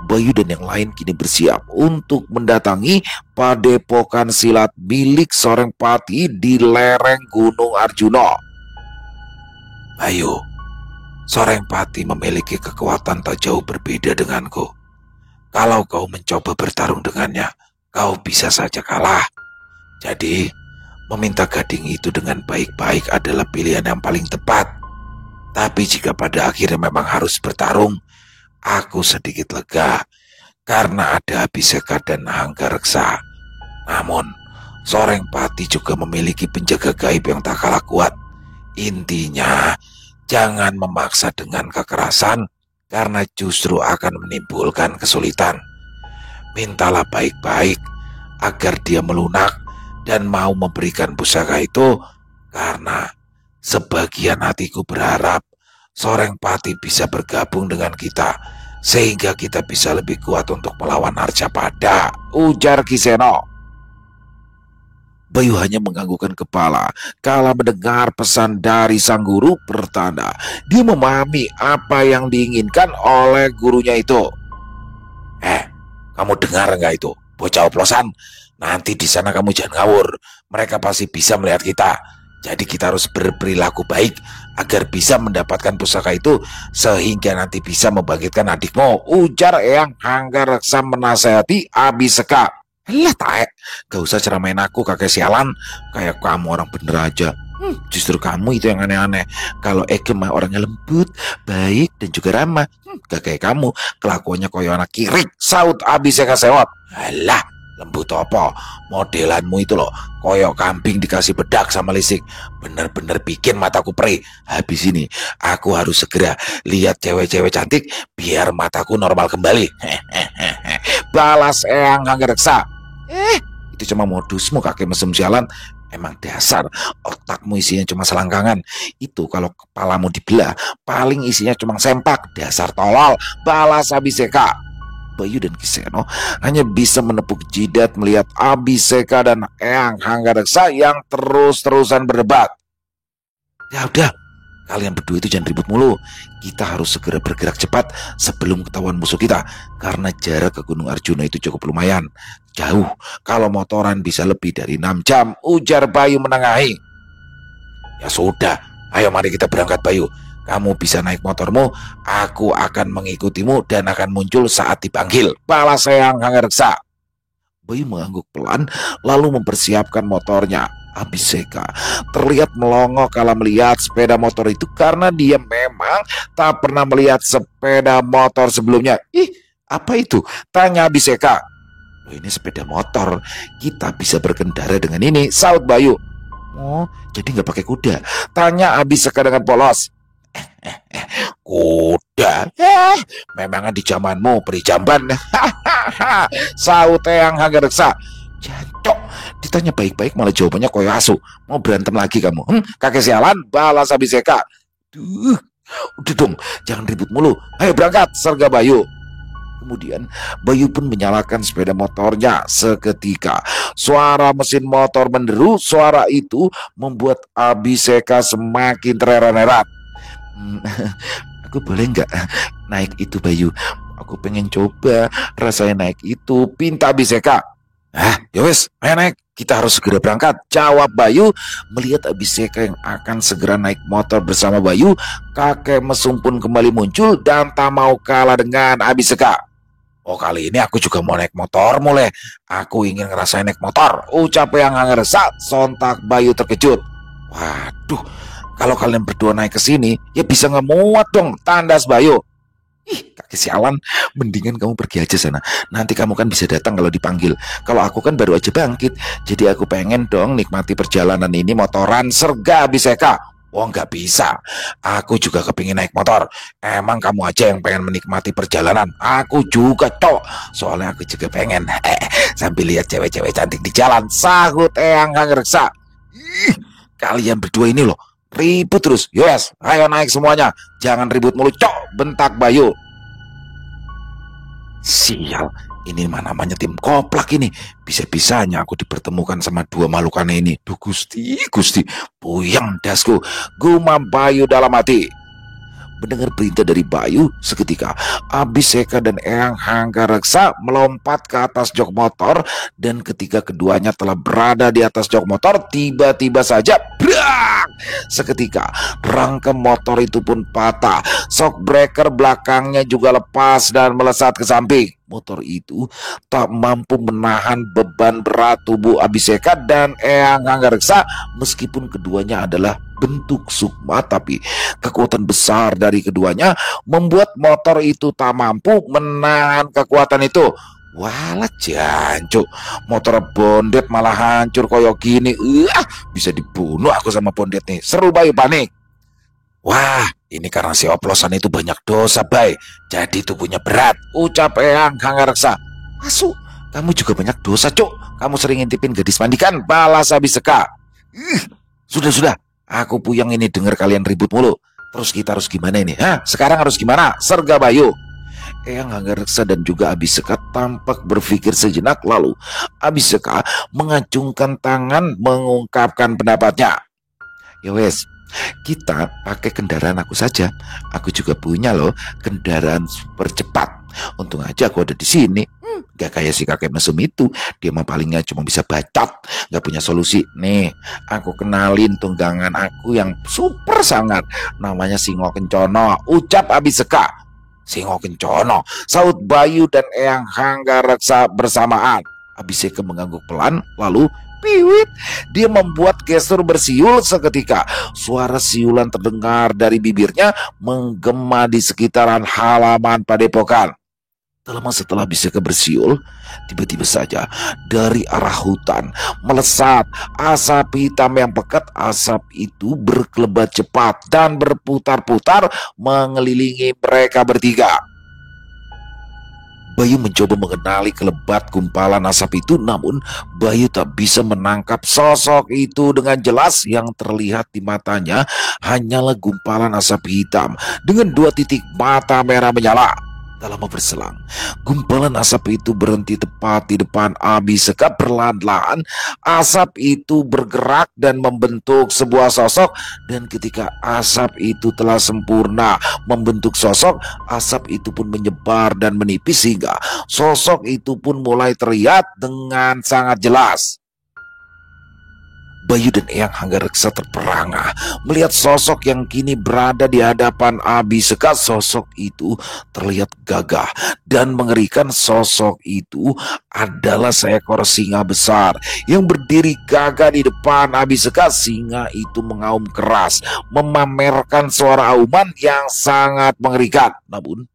Bayu dan yang lain kini bersiap untuk mendatangi padepokan silat milik Sorengpati di lereng Gunung Arjuna. Bayu, Sorengpati memiliki kekuatan tak jauh berbeda denganku. Kalau kau mencoba bertarung dengannya, kau bisa saja kalah. Jadi, meminta gading itu dengan baik-baik adalah pilihan yang paling tepat. Tapi jika pada akhirnya memang harus bertarung, aku sedikit lega karena ada Abiseka dan Anggareksa. Namun, Sorengpati juga memiliki penjaga gaib yang tak kalah kuat. Intinya, jangan memaksa dengan kekerasan, karena justru akan menimbulkan kesulitan. Mintalah baik-baik agar dia melunak dan mau memberikan pusaka itu, karena sebagian hatiku berharap Sorengpati bisa bergabung dengan kita, sehingga kita bisa lebih kuat untuk melawan Arjapada, ujar Kiseno. Bayu hanya menganggukkan kepala kala mendengar pesan dari sang guru pertanda. Dia memahami apa yang diinginkan oleh gurunya itu. Kamu dengar nggak itu, bocah oplosan? Nanti di sana kamu jangan ngawur. Mereka pasti bisa melihat kita. Jadi kita harus berperilaku baik agar bisa mendapatkan pusaka itu, sehingga nanti bisa membangkitkan adikmu, ujar Eyang Anggareksa menasehati Abiseka. Lah taek, gak usah ceramain aku kakek sialan. Kayak kamu orang bener aja. Justru kamu itu yang aneh-aneh. Kalau Eke mah orangnya lembut, baik, dan juga ramah. Gak kayak kamu, kelakuannya koyo anak kirik, saut Abiseka sewot. Alah, Lembut apa? Modelanmu itu loh, koyok kambing dikasih bedak sama listrik. Bener-bener bikin mataku perih. Habis ini, aku harus segera lihat cewek-cewek cantik biar mataku normal kembali. Balas Eyang Hanggareksa. Itu cuma modusmu kakek mesum sialan. Emang dasar, otakmu isinya cuma selangkangan. Itu kalau kepalamu dibelah, paling isinya cuma sempak. Dasar tolol, balas Abiseka. Bayu dan Kiseno hanya bisa menepuk jidat melihat Abiseka dan Eyang Hanggareksa yang terus-terusan berdebat. Ya udah, kalian berdua itu jangan ribut mulu. Kita harus segera bergerak cepat sebelum ketahuan musuh kita. Karena jarak ke Gunung Arjuna itu cukup lumayan jauh. Kalau motoran bisa lebih dari 6 jam, ujar Bayu menengahi. Ya sudah, ayo mari kita berangkat Bayu. Kamu bisa naik motormu, aku akan mengikutimu dan akan muncul saat dipanggil. Balas Eyang Hanggareksa. Bayu mengangguk pelan lalu mempersiapkan motornya. Abiseka terlihat melongo kala melihat sepeda motor itu karena dia memang tak pernah melihat sepeda motor sebelumnya. Ih, apa itu? Tanya Abiseka. Oh, ini sepeda motor, kita bisa berkendara dengan ini, saut Bayu. Oh, jadi nggak pakai kuda? Tanya Abiseka dengan polos. Kuda? Memangnya di zamanmu beri jamban? Saut Eyang Hanggareksa. Jancok, ditanya baik-baik malah jawabannya koyo asu. Mau berantem lagi kamu? Kakek sialan, balas Abiseka. Duh, udah dong, jangan ribut mulu. Ayo berangkat, serga Bayu. Kemudian Bayu pun menyalakan sepeda motornya. Seketika suara mesin motor menderu. Suara itu membuat Abiseka semakin terheran-heran. Aku boleh nggak naik itu Bayu? Aku pengen coba rasanya naik itu, pinta Abiseka. Ya wes, ayo naik. Kita harus segera berangkat, jawab Bayu. Melihat Abiseka yang akan segera naik motor bersama Bayu, kakek mesum pun kembali muncul dan tak mau kalah dengan Abiseka. Oh, kali ini aku juga mau naik motor mulai. Aku ingin ngerasain naik motor, ucap Eyang Hanggareksa. Sontak Bayu terkejut. Waduh, kalau kalian berdua naik ke sini, ya bisa ngemuat dong, tandas Bayu. Ih, kakek sialan, mendingan kamu pergi aja sana. Nanti kamu kan bisa datang kalau dipanggil. Kalau aku kan baru aja bangkit. Jadi aku pengen dong nikmati perjalanan ini motoran, serga Abiseka. Oh, nggak bisa. Aku juga kepingin naik motor. Emang kamu aja yang pengen menikmati perjalanan. Aku juga, cok. Soalnya aku juga pengen. Sambil lihat cewek-cewek cantik di jalan, sahut Eyang Hanggareksa. Kalian berdua ini loh, ribut terus. Yes, ayo naik semuanya. Jangan ribut mulu, cok, bentak Bayu. Sial, ini mana namanya tim koplak ini. Bisa-bisanya aku dipertemukan sama dua makhluk aneh ini. Duh Gusti, Gusti, puyeng dasku, gumam Bayu dalam hati. Mendengar perintah dari Bayu, seketika Abiseka dan Eyang Hanggareksa melompat ke atas jok motor. Dan ketika keduanya telah berada di atas jok motor, tiba-tiba saja brak! Seketika rangka motor itu pun patah. Shock breaker belakangnya juga lepas dan melesat ke samping. Motor itu tak mampu menahan beban berat tubuh Abiseka dan Eyang Hanggareksa. Meskipun keduanya adalah bentuk sukma, tapi kekuatan besar dari keduanya membuat motor itu tak mampu menahan kekuatan itu. Walah jancuk, motor bondet malah hancur koyok gini. Bisa dibunuh aku sama bondet nih. Seru Bayu panik. Wah, ini karena si oplosan itu banyak dosa, Bay. Jadi tubuhnya berat, ucap Eyang Hanggareksa. Asu, kamu juga banyak dosa, cuk. Kamu sering ngintipin gadis mandikan, balas Abiseka. Sudah. Aku puyeng ini denger kalian ribut mulu. Terus kita harus gimana ini? Sekarang harus gimana? Serga Bayu. Eyang Hanggareksa dan juga Abiseka tampak berpikir sejenak, lalu Abiseka mengacungkan tangan mengungkapkan pendapatnya. Ya wes, kita pakai kendaraan aku saja. Aku juga punya loh kendaraan super cepat. Untung aja aku ada di sini. Gak kayak si kakek mesum itu. Dia mah palingnya cuma bisa bacot, gak punya solusi. Nih, aku kenalin tunggangan aku yang super sangat. Namanya Singo Kencono, ucap Abiseka. Singo Kencono, saut Bayu dan Eyang Hanggareksa bersamaan. Abiseka mengangguk pelan, lalu piwit, dia membuat gestur bersiul. Seketika suara siulan terdengar dari bibirnya menggema di sekitaran halaman padepokan. Tak lama setelah Abiseka bersiul, tiba-tiba saja dari arah hutan melesat asap hitam yang pekat. Asap itu berkelebat cepat dan berputar-putar mengelilingi mereka bertiga. Bayu mencoba mengenali kelebat gumpalan asap itu, namun Bayu tak bisa menangkap sosok itu dengan jelas. Yang terlihat di matanya hanyalah gumpalan asap hitam dengan 2 titik mata merah menyala. Tak lama berselang, gumpalan asap itu berhenti tepat di depan Abiseka. Perlahan-lahan asap itu bergerak dan membentuk sebuah sosok. Dan ketika asap itu telah sempurna membentuk sosok, asap itu pun menyebar dan menipis sehingga sosok itu pun mulai terlihat dengan sangat jelas. Bayu dan Eyang Hanggareksa terperangah melihat sosok yang kini berada di hadapan Abiseka. Sosok itu terlihat gagah dan mengerikan. Sosok itu adalah seekor singa besar yang berdiri gagah di depan Abiseka. Singa itu mengaum keras, memamerkan suara auman yang sangat mengerikan. Namun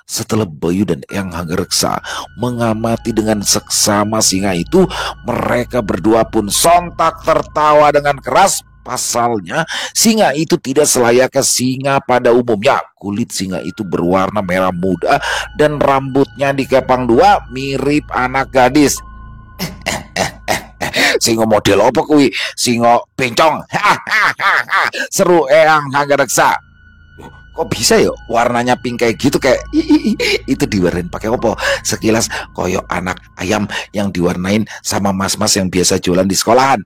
setelah Bayu dan Eyang Hanggareksa mengamati dengan seksama singa itu, mereka berdua pun sontak tertawa dengan keras. Pasalnya, singa itu tidak selayaknya singa pada umumnya. Kulit singa itu berwarna merah muda dan rambutnya dikepang dua mirip anak gadis. Singo model apa kuwi? Singo bencong. Seru Eyang Hanggareksa. Kok bisa ya warnanya pink kayak gitu, kayak itu diwarnain pakai apa? Sekilas koyok anak ayam yang diwarnain sama mas-mas yang biasa jualan di sekolahan.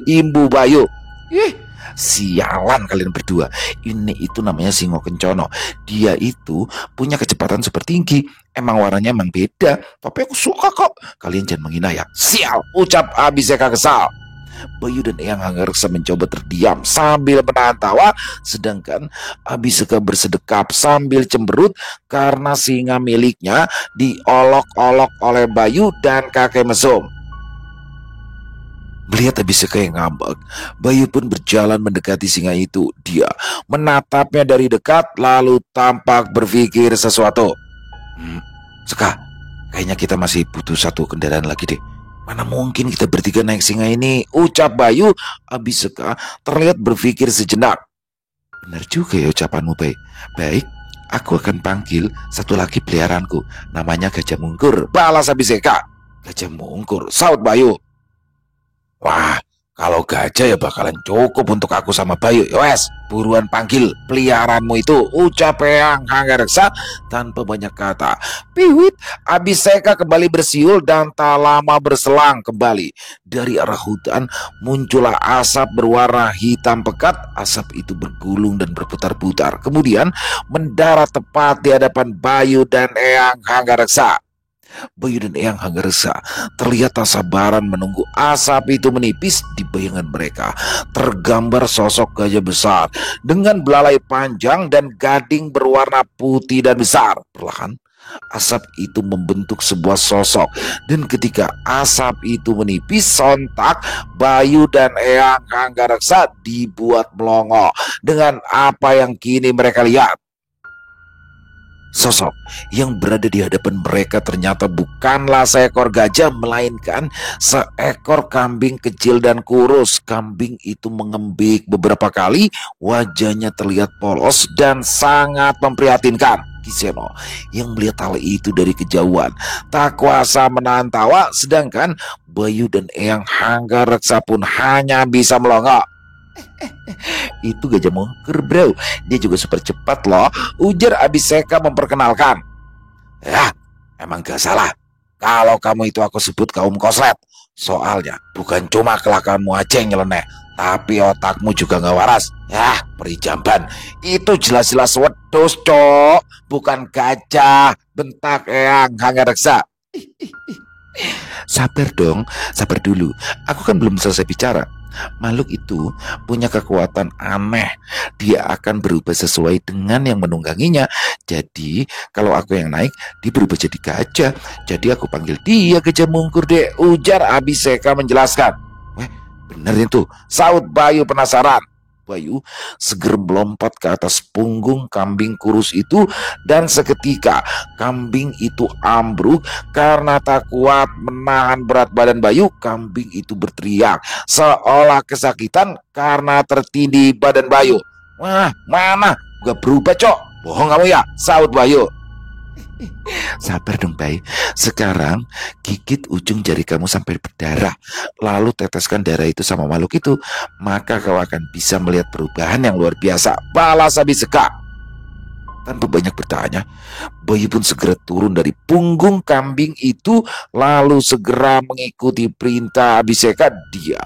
Imbu Bayu. Sialan kalian berdua. Ini itu namanya singo kencono. Dia itu punya kecepatan super tinggi. Emang warnanya emang beda, tapi aku suka kok. Kalian jangan menghina ya. Sial, ucap Abiseka kesal. Bayu dan Eyang Hanggareksa mencoba terdiam sambil menahan tawa, sedangkan Abiseka bersedekap sambil cemberut karena singa miliknya diolok-olok oleh Bayu dan kakek mesum. Melihat Abiseka yang ngambek, Bayu pun berjalan mendekati singa itu. Dia menatapnya dari dekat lalu tampak berpikir sesuatu. Seka, kayaknya kita masih butuh satu kendaraan lagi deh. Mana mungkin kita bertiga naik singa ini, ucap Bayu. Abiseka terlihat berpikir sejenak. Benar juga ya ucapanmu, Bay. Baik, aku akan panggil satu lagi peliharaanku. Namanya Gajah Mungkur, balas Abiseka. Gajah Mungkur, saut Bayu. Wah, kalau gajah ya bakalan cukup untuk aku sama Bayu. Yowes, buruan panggil peliharaanmu itu, ucap Eyang Hanggareksa tanpa banyak kata. Piwit, Abiseka kembali bersiul dan tak lama berselang kembali. Dari arah hutan muncullah asap berwarna hitam pekat. Asap itu bergulung dan berputar-putar, kemudian mendarat tepat di hadapan Bayu dan Eyang Hanggareksa. Bayu dan Eyang Hanggareksa terlihat tak sabaran menunggu asap itu menipis. Di bayangan mereka tergambar sosok gajah besar dengan belalai panjang dan gading berwarna putih dan besar. Perlahan asap itu membentuk sebuah sosok, dan ketika asap itu menipis, sontak Bayu dan Eyang Hanggareksa dibuat melongo dengan apa yang kini mereka lihat. Sosok yang berada di hadapan mereka ternyata bukanlah seekor gajah, melainkan seekor kambing kecil dan kurus. Kambing itu mengembik beberapa kali, wajahnya terlihat polos dan sangat memprihatinkan. Kiseno yang melihat hal itu dari kejauhan tak kuasa menahan tawa, sedangkan Bayu dan Eyang Hanggareksa pun hanya bisa melongo. Itu Gajah Mungkur, bro. Dia juga super cepat loh, ujar Abiseka memperkenalkan. Ya, emang gak salah kalau kamu itu aku sebut kaum koslet. Soalnya bukan cuma kelakuanmu aja yang nyeleneh, tapi otakmu juga gak waras. Ya, peri jamban. Itu jelas-jelas wedus, cok, bukan gajah, bentak Eyang Hanggareksa. Sabar dong, sabar dulu. Aku kan belum selesai bicara. Makhluk itu punya kekuatan aneh. Dia akan berubah sesuai dengan yang menungganginya. Jadi kalau aku yang naik, dia berubah jadi gajah. Jadi aku panggil dia Gajah Mungkur deh, ujar Abiseka menjelaskan. Weh, bener itu, saut Bayu penasaran. Bayu segera melompat ke atas punggung kambing kurus itu dan seketika kambing itu ambruk karena tak kuat menahan berat badan Bayu. Kambing itu berteriak seolah kesakitan karena tertindih badan Bayu. Wah, mana? Gak berubah, Cok. Bohong kamu ya, saut Bayu. Sabar dong, Bayu. Sekarang gigit ujung jari kamu sampai berdarah, lalu teteskan darah itu sama makhluk itu, maka kau akan bisa melihat perubahan yang luar biasa. Balas Abiseka. Tanpa banyak bertanya, Bayu pun segera turun dari punggung kambing itu, lalu segera mengikuti perintah Abiseka. Dia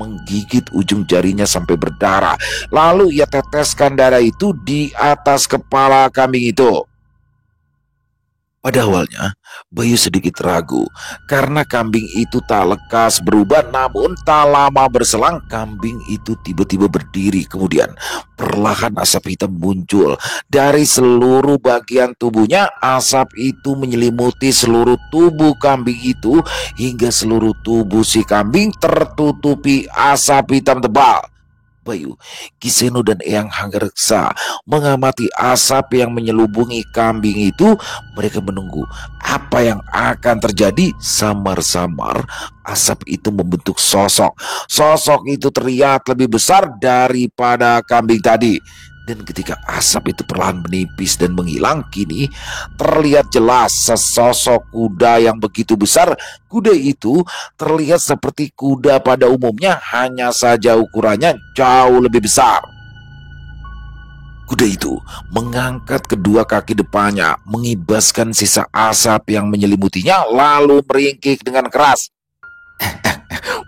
menggigit ujung jarinya sampai berdarah, lalu ia teteskan darah itu di atas kepala kambing itu. Pada awalnya, Bayu sedikit ragu karena kambing itu tak lekas berubah, namun tak lama berselang kambing itu tiba-tiba berdiri. Kemudian perlahan asap hitam muncul dari seluruh bagian tubuhnya. Asap itu menyelimuti seluruh tubuh kambing itu hingga seluruh tubuh si kambing tertutupi asap hitam tebal. Bayu, Kiseno dan Eyang Hanggareksa mengamati asap yang menyelubungi kambing itu. Mereka menunggu apa yang akan terjadi. Samar-samar asap itu membentuk sosok. Sosok itu terlihat lebih besar daripada kambing tadi. Dan ketika asap itu perlahan menipis dan menghilang, kini terlihat jelas sesosok kuda yang begitu besar. Kuda itu terlihat seperti kuda pada umumnya, hanya saja ukurannya jauh lebih besar. Kuda itu mengangkat kedua kaki depannya, mengibaskan sisa asap yang menyelimutinya, lalu meringkik dengan keras.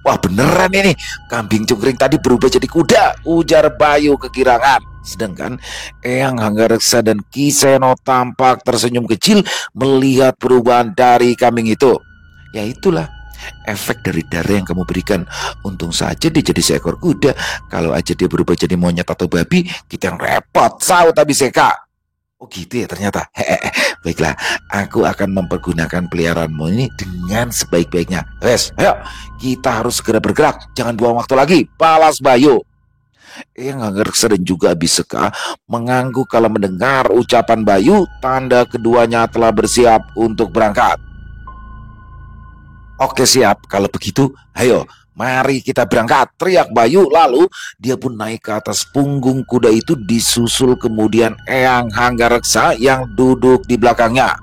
Wah, beneran ini, kambing cungkring tadi berubah jadi kuda, ujar Bayu kegirangan. Sedangkan Eyang Hanggareksa dan Kiseno tampak tersenyum kecil melihat perubahan dari kambing itu. Ya itulah efek dari darah yang kamu berikan. Untung saja dia jadi seekor kuda. Kalau aja dia berubah jadi monyet atau babi, kita yang repot, saut Abiseka. Oh gitu ya ternyata. Baiklah, aku akan mempergunakan peliharaanmu ini dengan sebaik-baiknya. Wes, ayo, kita harus segera bergerak. Jangan buang waktu lagi. Balas Bayu. Eyang Hanggareksa dan juga Abiseka mengangguk kala mendengar ucapan Bayu. Tanda keduanya telah bersiap untuk berangkat. Oke, siap. Kalau begitu, ayo, mari kita berangkat, teriak Bayu. Lalu dia pun naik ke atas punggung kuda itu, disusul kemudian Eyang Hanggareksa yang duduk di belakangnya.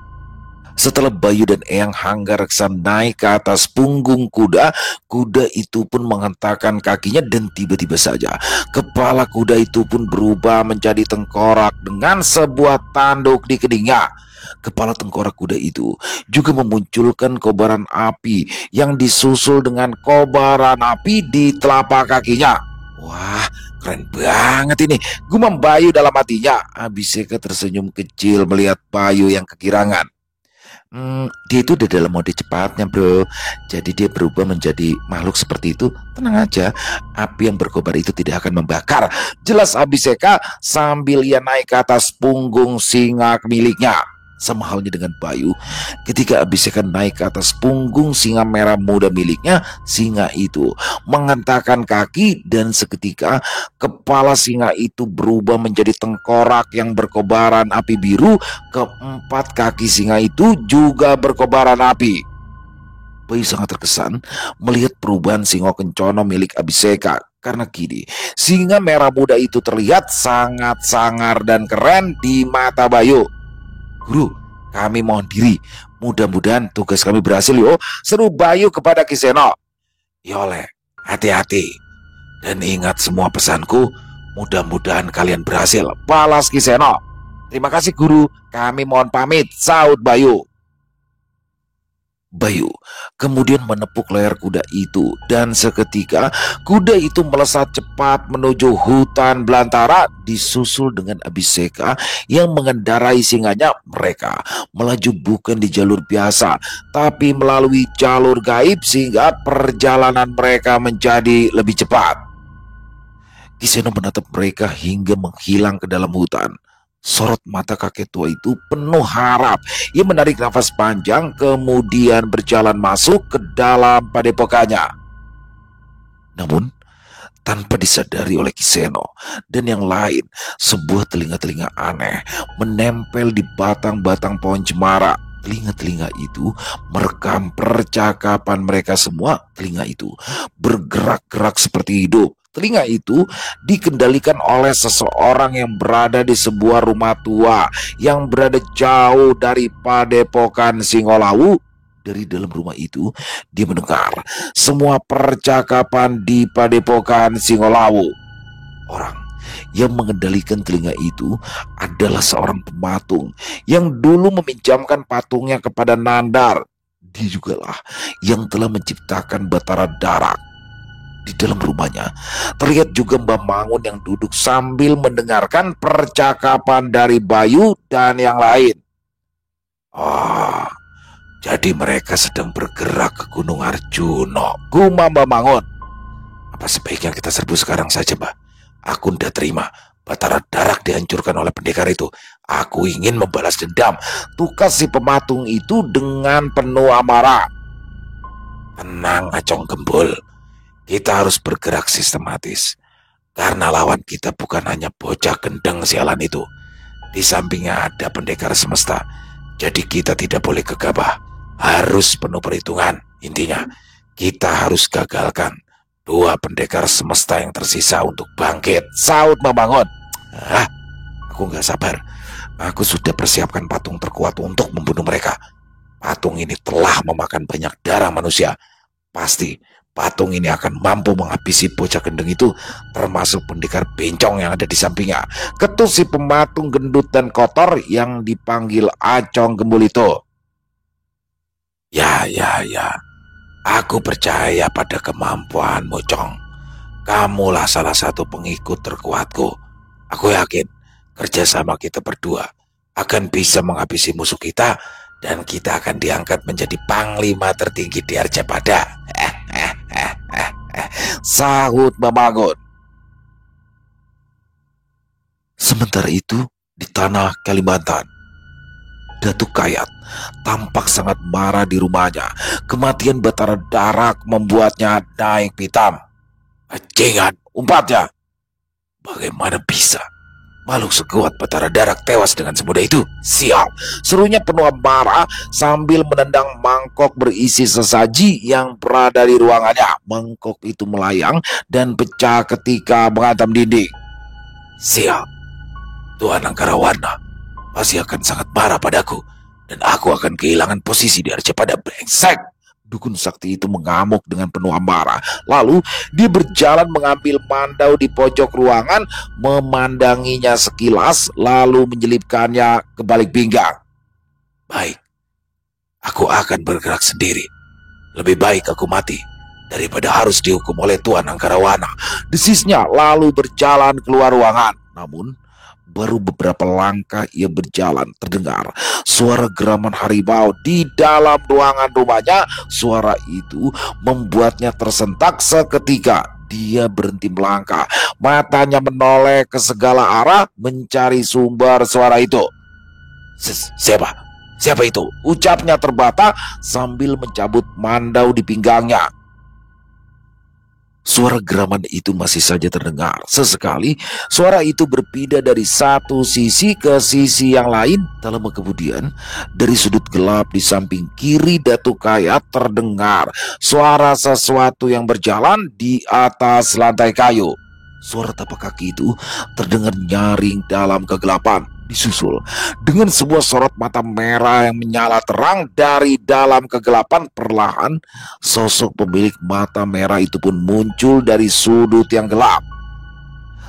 Setelah Bayu dan Eyang Hanggareksa naik ke atas punggung kuda, kuda itu pun menghentakkan kakinya dan tiba-tiba saja kepala kuda itu pun berubah menjadi tengkorak dengan sebuah tanduk di keningnya. Kepala tengkorak kuda itu juga memunculkan kobaran api yang disusul dengan kobaran api di telapak kakinya. Wah, keren banget ini, gumam Bayu dalam hatinya. Abiseka tersenyum kecil melihat Bayu yang kegirangan. Dia itu udah dalam mode cepatnya, bro. Jadi dia berubah menjadi makhluk seperti itu. Tenang aja, api yang berkobar itu tidak akan membakar, jelas Abiseka sambil ia naik ke atas punggung singa miliknya. Sama halnya dengan Bayu, ketika Abiseka naik ke atas punggung singa merah muda miliknya, singa itu menghentakkan kaki dan seketika kepala singa itu berubah menjadi tengkorak yang berkobaran api biru. Keempat kaki singa itu juga berkobaran api. Bayu sangat terkesan melihat perubahan singo kencono milik Abiseka. Karena kini singa merah muda itu terlihat sangat sangar dan keren di mata Bayu. Guru, kami mohon diri. Mudah-mudahan tugas kami berhasil yo, seru Bayu kepada Kiseno. Yole, hati-hati. Dan ingat semua pesanku, mudah-mudahan kalian berhasil, balas Kiseno. Terima kasih guru, kami mohon pamit, saut Bayu. Bayu kemudian menepuk leher kuda itu dan seketika kuda itu melesat cepat menuju hutan belantara disusul dengan Abiseka yang mengendarai singanya. Mereka melaju bukan di jalur biasa tapi melalui jalur gaib sehingga perjalanan mereka menjadi lebih cepat. Kiseno menatap mereka hingga menghilang ke dalam hutan. Sorot mata kakek tua itu penuh harap. Ia menarik nafas panjang kemudian berjalan masuk ke dalam padepokannya. Namun Tanpa disadari oleh Kiseno dan yang lain, sebuah telinga-telinga aneh menempel di batang-batang pohon cemara. Telinga-telinga itu merekam percakapan mereka semua. Telinga itu bergerak-gerak seperti hidup. Telinga itu dikendalikan oleh seseorang yang berada di sebuah rumah tua yang berada jauh dari padepokan Singolawu. Dari dalam rumah itu, dia mendengar semua percakapan di padepokan Singolawu. Orang yang mengendalikan telinga itu adalah seorang pematung yang dulu meminjamkan patungnya kepada Nandar. Dia jugalah yang telah menciptakan Batara Darak. Di dalam rumahnya terlihat juga Mbah Mangun yang duduk sambil mendengarkan percakapan dari Bayu dan yang lain. Jadi mereka sedang bergerak ke Gunung Arjuno, gumam Mbah Mangun. Apa sebaiknya kita serbu sekarang saja, Mbah? Aku tidak terima Batara Darak dihancurkan oleh pendekar itu. Aku ingin membalas dendam, tukas si pematung itu dengan penuh amarah. Tenang, Acong Gembul. Kita harus bergerak sistematis. Karena lawan kita bukan hanya bocah gendeng sialan itu. Di sampingnya ada pendekar semesta. Jadi kita tidak boleh gegabah. Harus penuh perhitungan. Intinya, kita harus gagalkan 2 pendekar semesta yang tersisa untuk bangkit. Saud Mbah Mangun. Aku nggak sabar. Aku sudah persiapkan patung terkuat untuk membunuh mereka. Patung ini telah memakan banyak darah manusia. Pasti patung ini akan mampu menghabisi bocah gendeng itu, termasuk pendekar bencong yang ada di sampingnya. Ketus si pematung gendut dan kotor yang dipanggil Acong Gembul itu. Ya. Aku percaya pada kemampuanmu, Cong. Kamulah salah satu pengikut terkuatku. Aku yakin kerjasama kita berdua akan bisa menghabisi musuh kita dan kita akan diangkat menjadi panglima tertinggi di Arjapada. Sahut Mbah Mangun. Sementara itu, di tanah Kalimantan, Datuk Kayat tampak sangat marah di rumahnya. Kematian Batara Darak membuatnya naik pitam. Bajingan, umpatnya. Bagaimana bisa makhluk sekuat Batara Darak tewas dengan semudah itu? Sial, serunya penuh amarah sambil menendang mangkok berisi sesaji yang berada di ruangannya. Mangkok itu melayang dan pecah ketika menghantam dinding. Sial, Tuan Angkarawana pasti akan sangat marah padaku dan aku akan kehilangan posisi di Arjapada. Brengsek! Dukun sakti itu mengamuk dengan penuh amarah. Lalu dia berjalan mengambil mandau di pojok ruangan, memandanginya sekilas, lalu menyelipkannya ke balik pinggang. Baik, aku akan bergerak sendiri. Lebih baik aku mati daripada harus dihukum oleh Tuan Angkarawana. Desisnya lalu berjalan keluar ruangan. Namun baru beberapa langkah ia berjalan, terdengar suara geraman harimau di dalam ruangan rumahnya. Suara itu membuatnya tersentak seketika. Dia berhenti melangkah, matanya menoleh ke segala arah mencari sumber suara itu. Siapa? Siapa itu? Ucapnya terbata sambil mencabut mandau di pinggangnya. Suara geraman itu masih saja terdengar. Sesekali suara itu berpindah dari satu sisi ke sisi yang lain. Tak lama kemudian, dari sudut gelap di samping kiri Datuk Kayat terdengar suara sesuatu yang berjalan di atas lantai kayu. Suara tapak kaki itu terdengar nyaring dalam kegelapan, disusul dengan sebuah sorot mata merah yang menyala terang dari dalam kegelapan. Perlahan sosok pemilik mata merah itu pun muncul dari sudut yang gelap.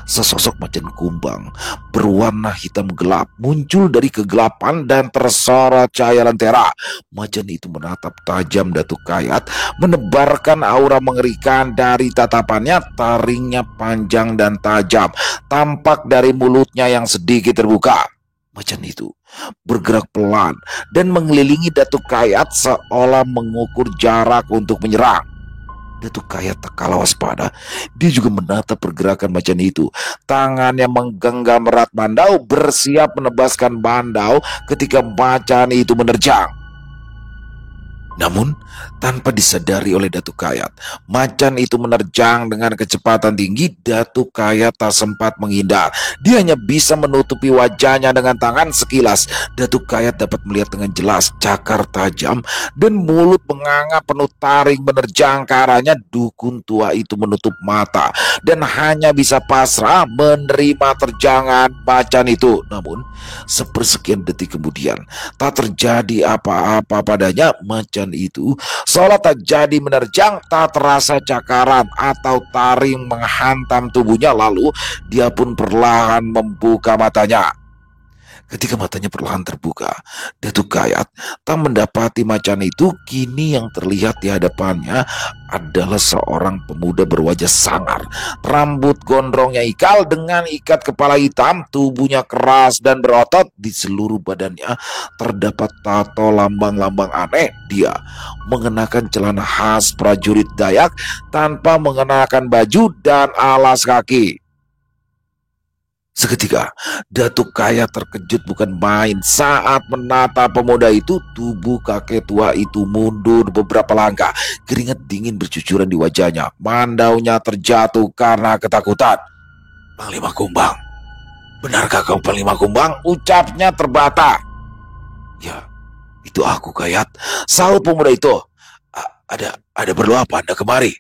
Sesosok macan kumbang berwarna hitam gelap muncul dari kegelapan dan tersorot cahaya lentera. Macan itu menatap tajam Datuk Kayat, menebarkan aura mengerikan dari tatapannya. Taringnya panjang dan tajam, tampak dari mulutnya yang sedikit terbuka. Macan itu bergerak pelan dan mengelilingi Datuk Kayat seolah mengukur jarak untuk menyerang. Datuk Kayat tak kalah waspada. Dia juga menatap pergerakan macan itu. Tangannya menggenggam erat mandau, bersiap menebaskan mandau ketika macan itu menerjang. Namun, tanpa disadari oleh Datuk Kayat, macan itu menerjang dengan kecepatan tinggi. Datuk Kayat tak sempat menghindar. Dia hanya bisa menutupi wajahnya dengan tangan. Sekilas, Datuk Kayat dapat melihat dengan jelas cakar tajam dan mulut menganga penuh taring menerjang ke arahnya. Dukun tua itu menutup mata dan hanya bisa pasrah menerima terjangan macan itu. Namun, sepersekian detik kemudian, tak terjadi apa-apa padanya. Macan itu seolah tak jadi menerjang, tak terasa cakaran atau taring menghantam tubuhnya. Lalu dia pun perlahan membuka matanya. Ketika matanya perlahan terbuka, Datuk Kayat tak mendapati macan itu. Kini yang terlihat di hadapannya adalah seorang pemuda berwajah sangar. Rambut gondrongnya ikal dengan ikat kepala hitam, tubuhnya keras dan berotot. Di seluruh badannya terdapat tato lambang-lambang aneh. Dia mengenakan celana khas prajurit Dayak tanpa mengenakan baju dan alas kaki. Seketika, Datuk Kayat terkejut bukan main saat menata pemuda itu. Tubuh kakek tua itu mundur beberapa langkah. Keringat dingin bercucuran di wajahnya. Mandaunya terjatuh karena ketakutan. "Panglima Kumbang, benarkah kau Panglima Kumbang?" ucapnya terbata. "Ya, itu aku Kayat," sahut pemuda itu. Ada perlu apa Anda kemari?"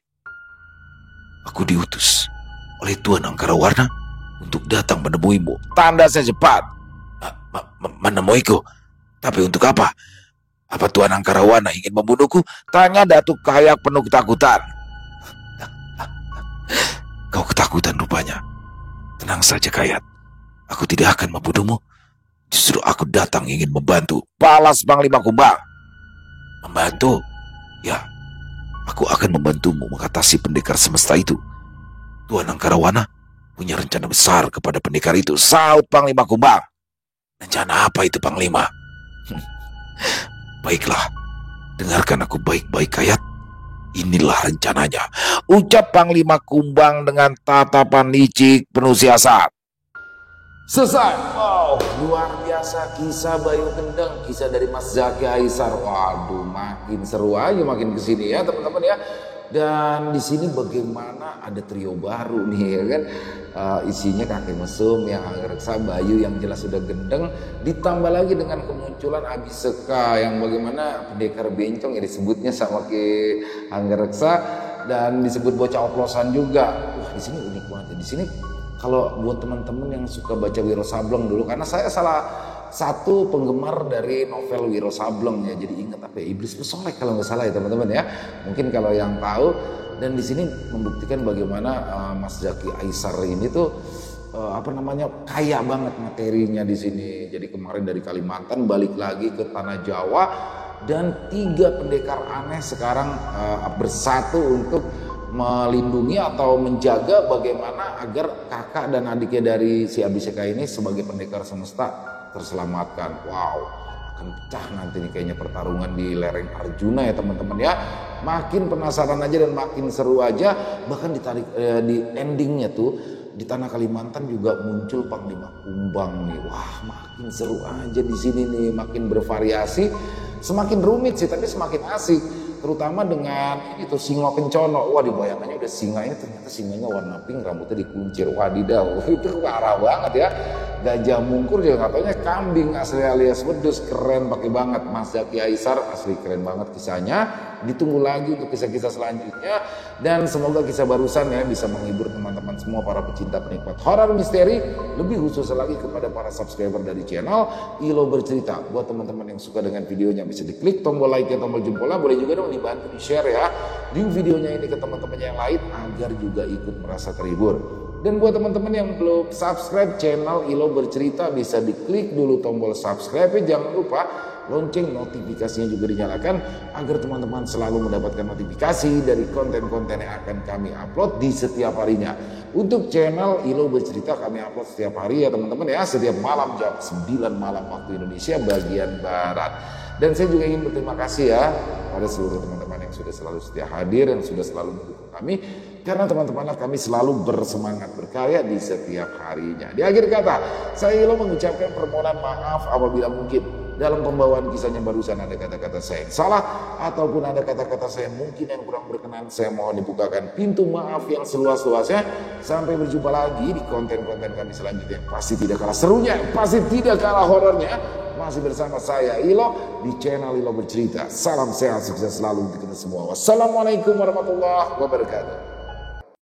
"Aku diutus oleh Tuan Angkarawarna untuk datang menemuimu," tandasnya cepat. Menemuiku? Tapi untuk apa? Apa Tuan Angkarawana ingin membunuhku?" tanya Datuk Kayat penuh ketakutan. "Kau ketakutan rupanya. Tenang saja Kayat, aku tidak akan membunuhmu. Justru aku datang ingin membantu," balas Panglima Kumbang. "Membantu? Ya, aku akan membantumu mengatasi pendekar semesta itu. Tuan Angkarawana punya rencana besar kepada pendekar itu," sahut Panglima Kumbang. "Rencana apa itu Panglima?" "Baiklah, dengarkan aku baik-baik Kayat. Inilah rencananya," ucap Panglima Kumbang dengan tatapan licik penuh siasat. Selesai. Wow, luar biasa kisah Bayu Gendeng, kisah dari Mas Zaki Aisar. Waduh, makin seru aja makin kesini ya teman-teman ya. Dan di sini bagaimana ada trio baru nih ya kan, isinya kakek mesum yang Anggereksa, Bayu yang jelas sudah gendeng, ditambah lagi dengan kemunculan Abiseka yang bagaimana pendekar bencong ya disebutnya sama ke Anggereksa, dan disebut bocah oplosan juga. Wah, di sini unik banget. Di sini kalau buat teman-teman yang suka baca Wiro Sableng dulu, karena saya salah satu penggemar dari novel Wiro Sableng ya, jadi ingat apa ya, Iblis Pesolek kalau nggak salah ya teman-teman ya. Mungkin kalau yang tahu. Dan di sini membuktikan bagaimana Mas Zaki Aisar ini tuh kaya banget materinya di sini. Jadi kemarin dari Kalimantan balik lagi ke tanah Jawa, dan 3 pendekar aneh sekarang bersatu untuk melindungi atau menjaga bagaimana agar kakak dan adiknya dari si Abiseka ini sebagai pendekar semesta terselamatkan. Wow, akan pecah nanti nih kayaknya pertarungan di lereng Arjuna ya teman-teman ya. Makin penasaran aja dan makin seru aja. Bahkan di endingnya tuh di tanah Kalimantan juga muncul Panglima Kumbang nih. Wah, makin seru aja di sini nih, makin bervariasi. Semakin rumit sih tapi semakin asik. Terutama dengan ini tuh singa kencono. Wah, dibayangannya udah singa ini ternyata singanya warna pink, rambutnya dikuncir. Wadidaw, itu parah banget ya. Gajah mungkur juga katanya kambing asli alias wedus. Keren pakai banget. Mas Zaki Aisar asli keren banget kisahnya. Ditunggu lagi untuk kisah-kisah selanjutnya. Dan semoga kisah barusan ya bisa menghibur teman-teman semua para pecinta penikmat horor misteri. Lebih khusus lagi kepada para subscriber dari channel Ilo Bercerita. Buat teman-teman yang suka dengan videonya bisa diklik tombol like ya, tombol jempolnya. Boleh juga dong dibantu di share ya di videonya ini ke teman-teman yang lain agar juga ikut merasa terhibur. Dan buat teman-teman yang belum subscribe channel Ilo Bercerita bisa diklik dulu tombol subscribe ya. Jangan lupa lonceng notifikasinya juga dinyalakan agar teman-teman selalu mendapatkan notifikasi dari konten-konten yang akan kami upload di setiap harinya. Untuk channel Ilo Bercerita kami upload setiap hari ya teman-teman ya, setiap malam jam 9 malam waktu Indonesia bagian Barat. Dan saya juga ingin berterima kasih ya pada seluruh teman-teman yang sudah selalu setia hadir dan sudah selalu mendukung kami. Karena teman-teman kami selalu bersemangat berkarya di setiap harinya. Di akhir kata, saya Ilo mengucapkan permohonan maaf apabila mungkin dalam pembawaan kisahnya barusan ada kata-kata saya yang salah ataupun ada kata-kata saya mungkin yang kurang berkenan, saya mohon dibukakan pintu maaf yang seluas-luasnya. Sampai berjumpa lagi di konten-konten kami selanjutnya. Pasti tidak kalah serunya, pasti tidak kalah horornya. Masih bersama saya Ilo di channel Ilo Bercerita. Salam sehat, sukses selalu untuk kita semua. Wassalamualaikum warahmatullahi wabarakatuh.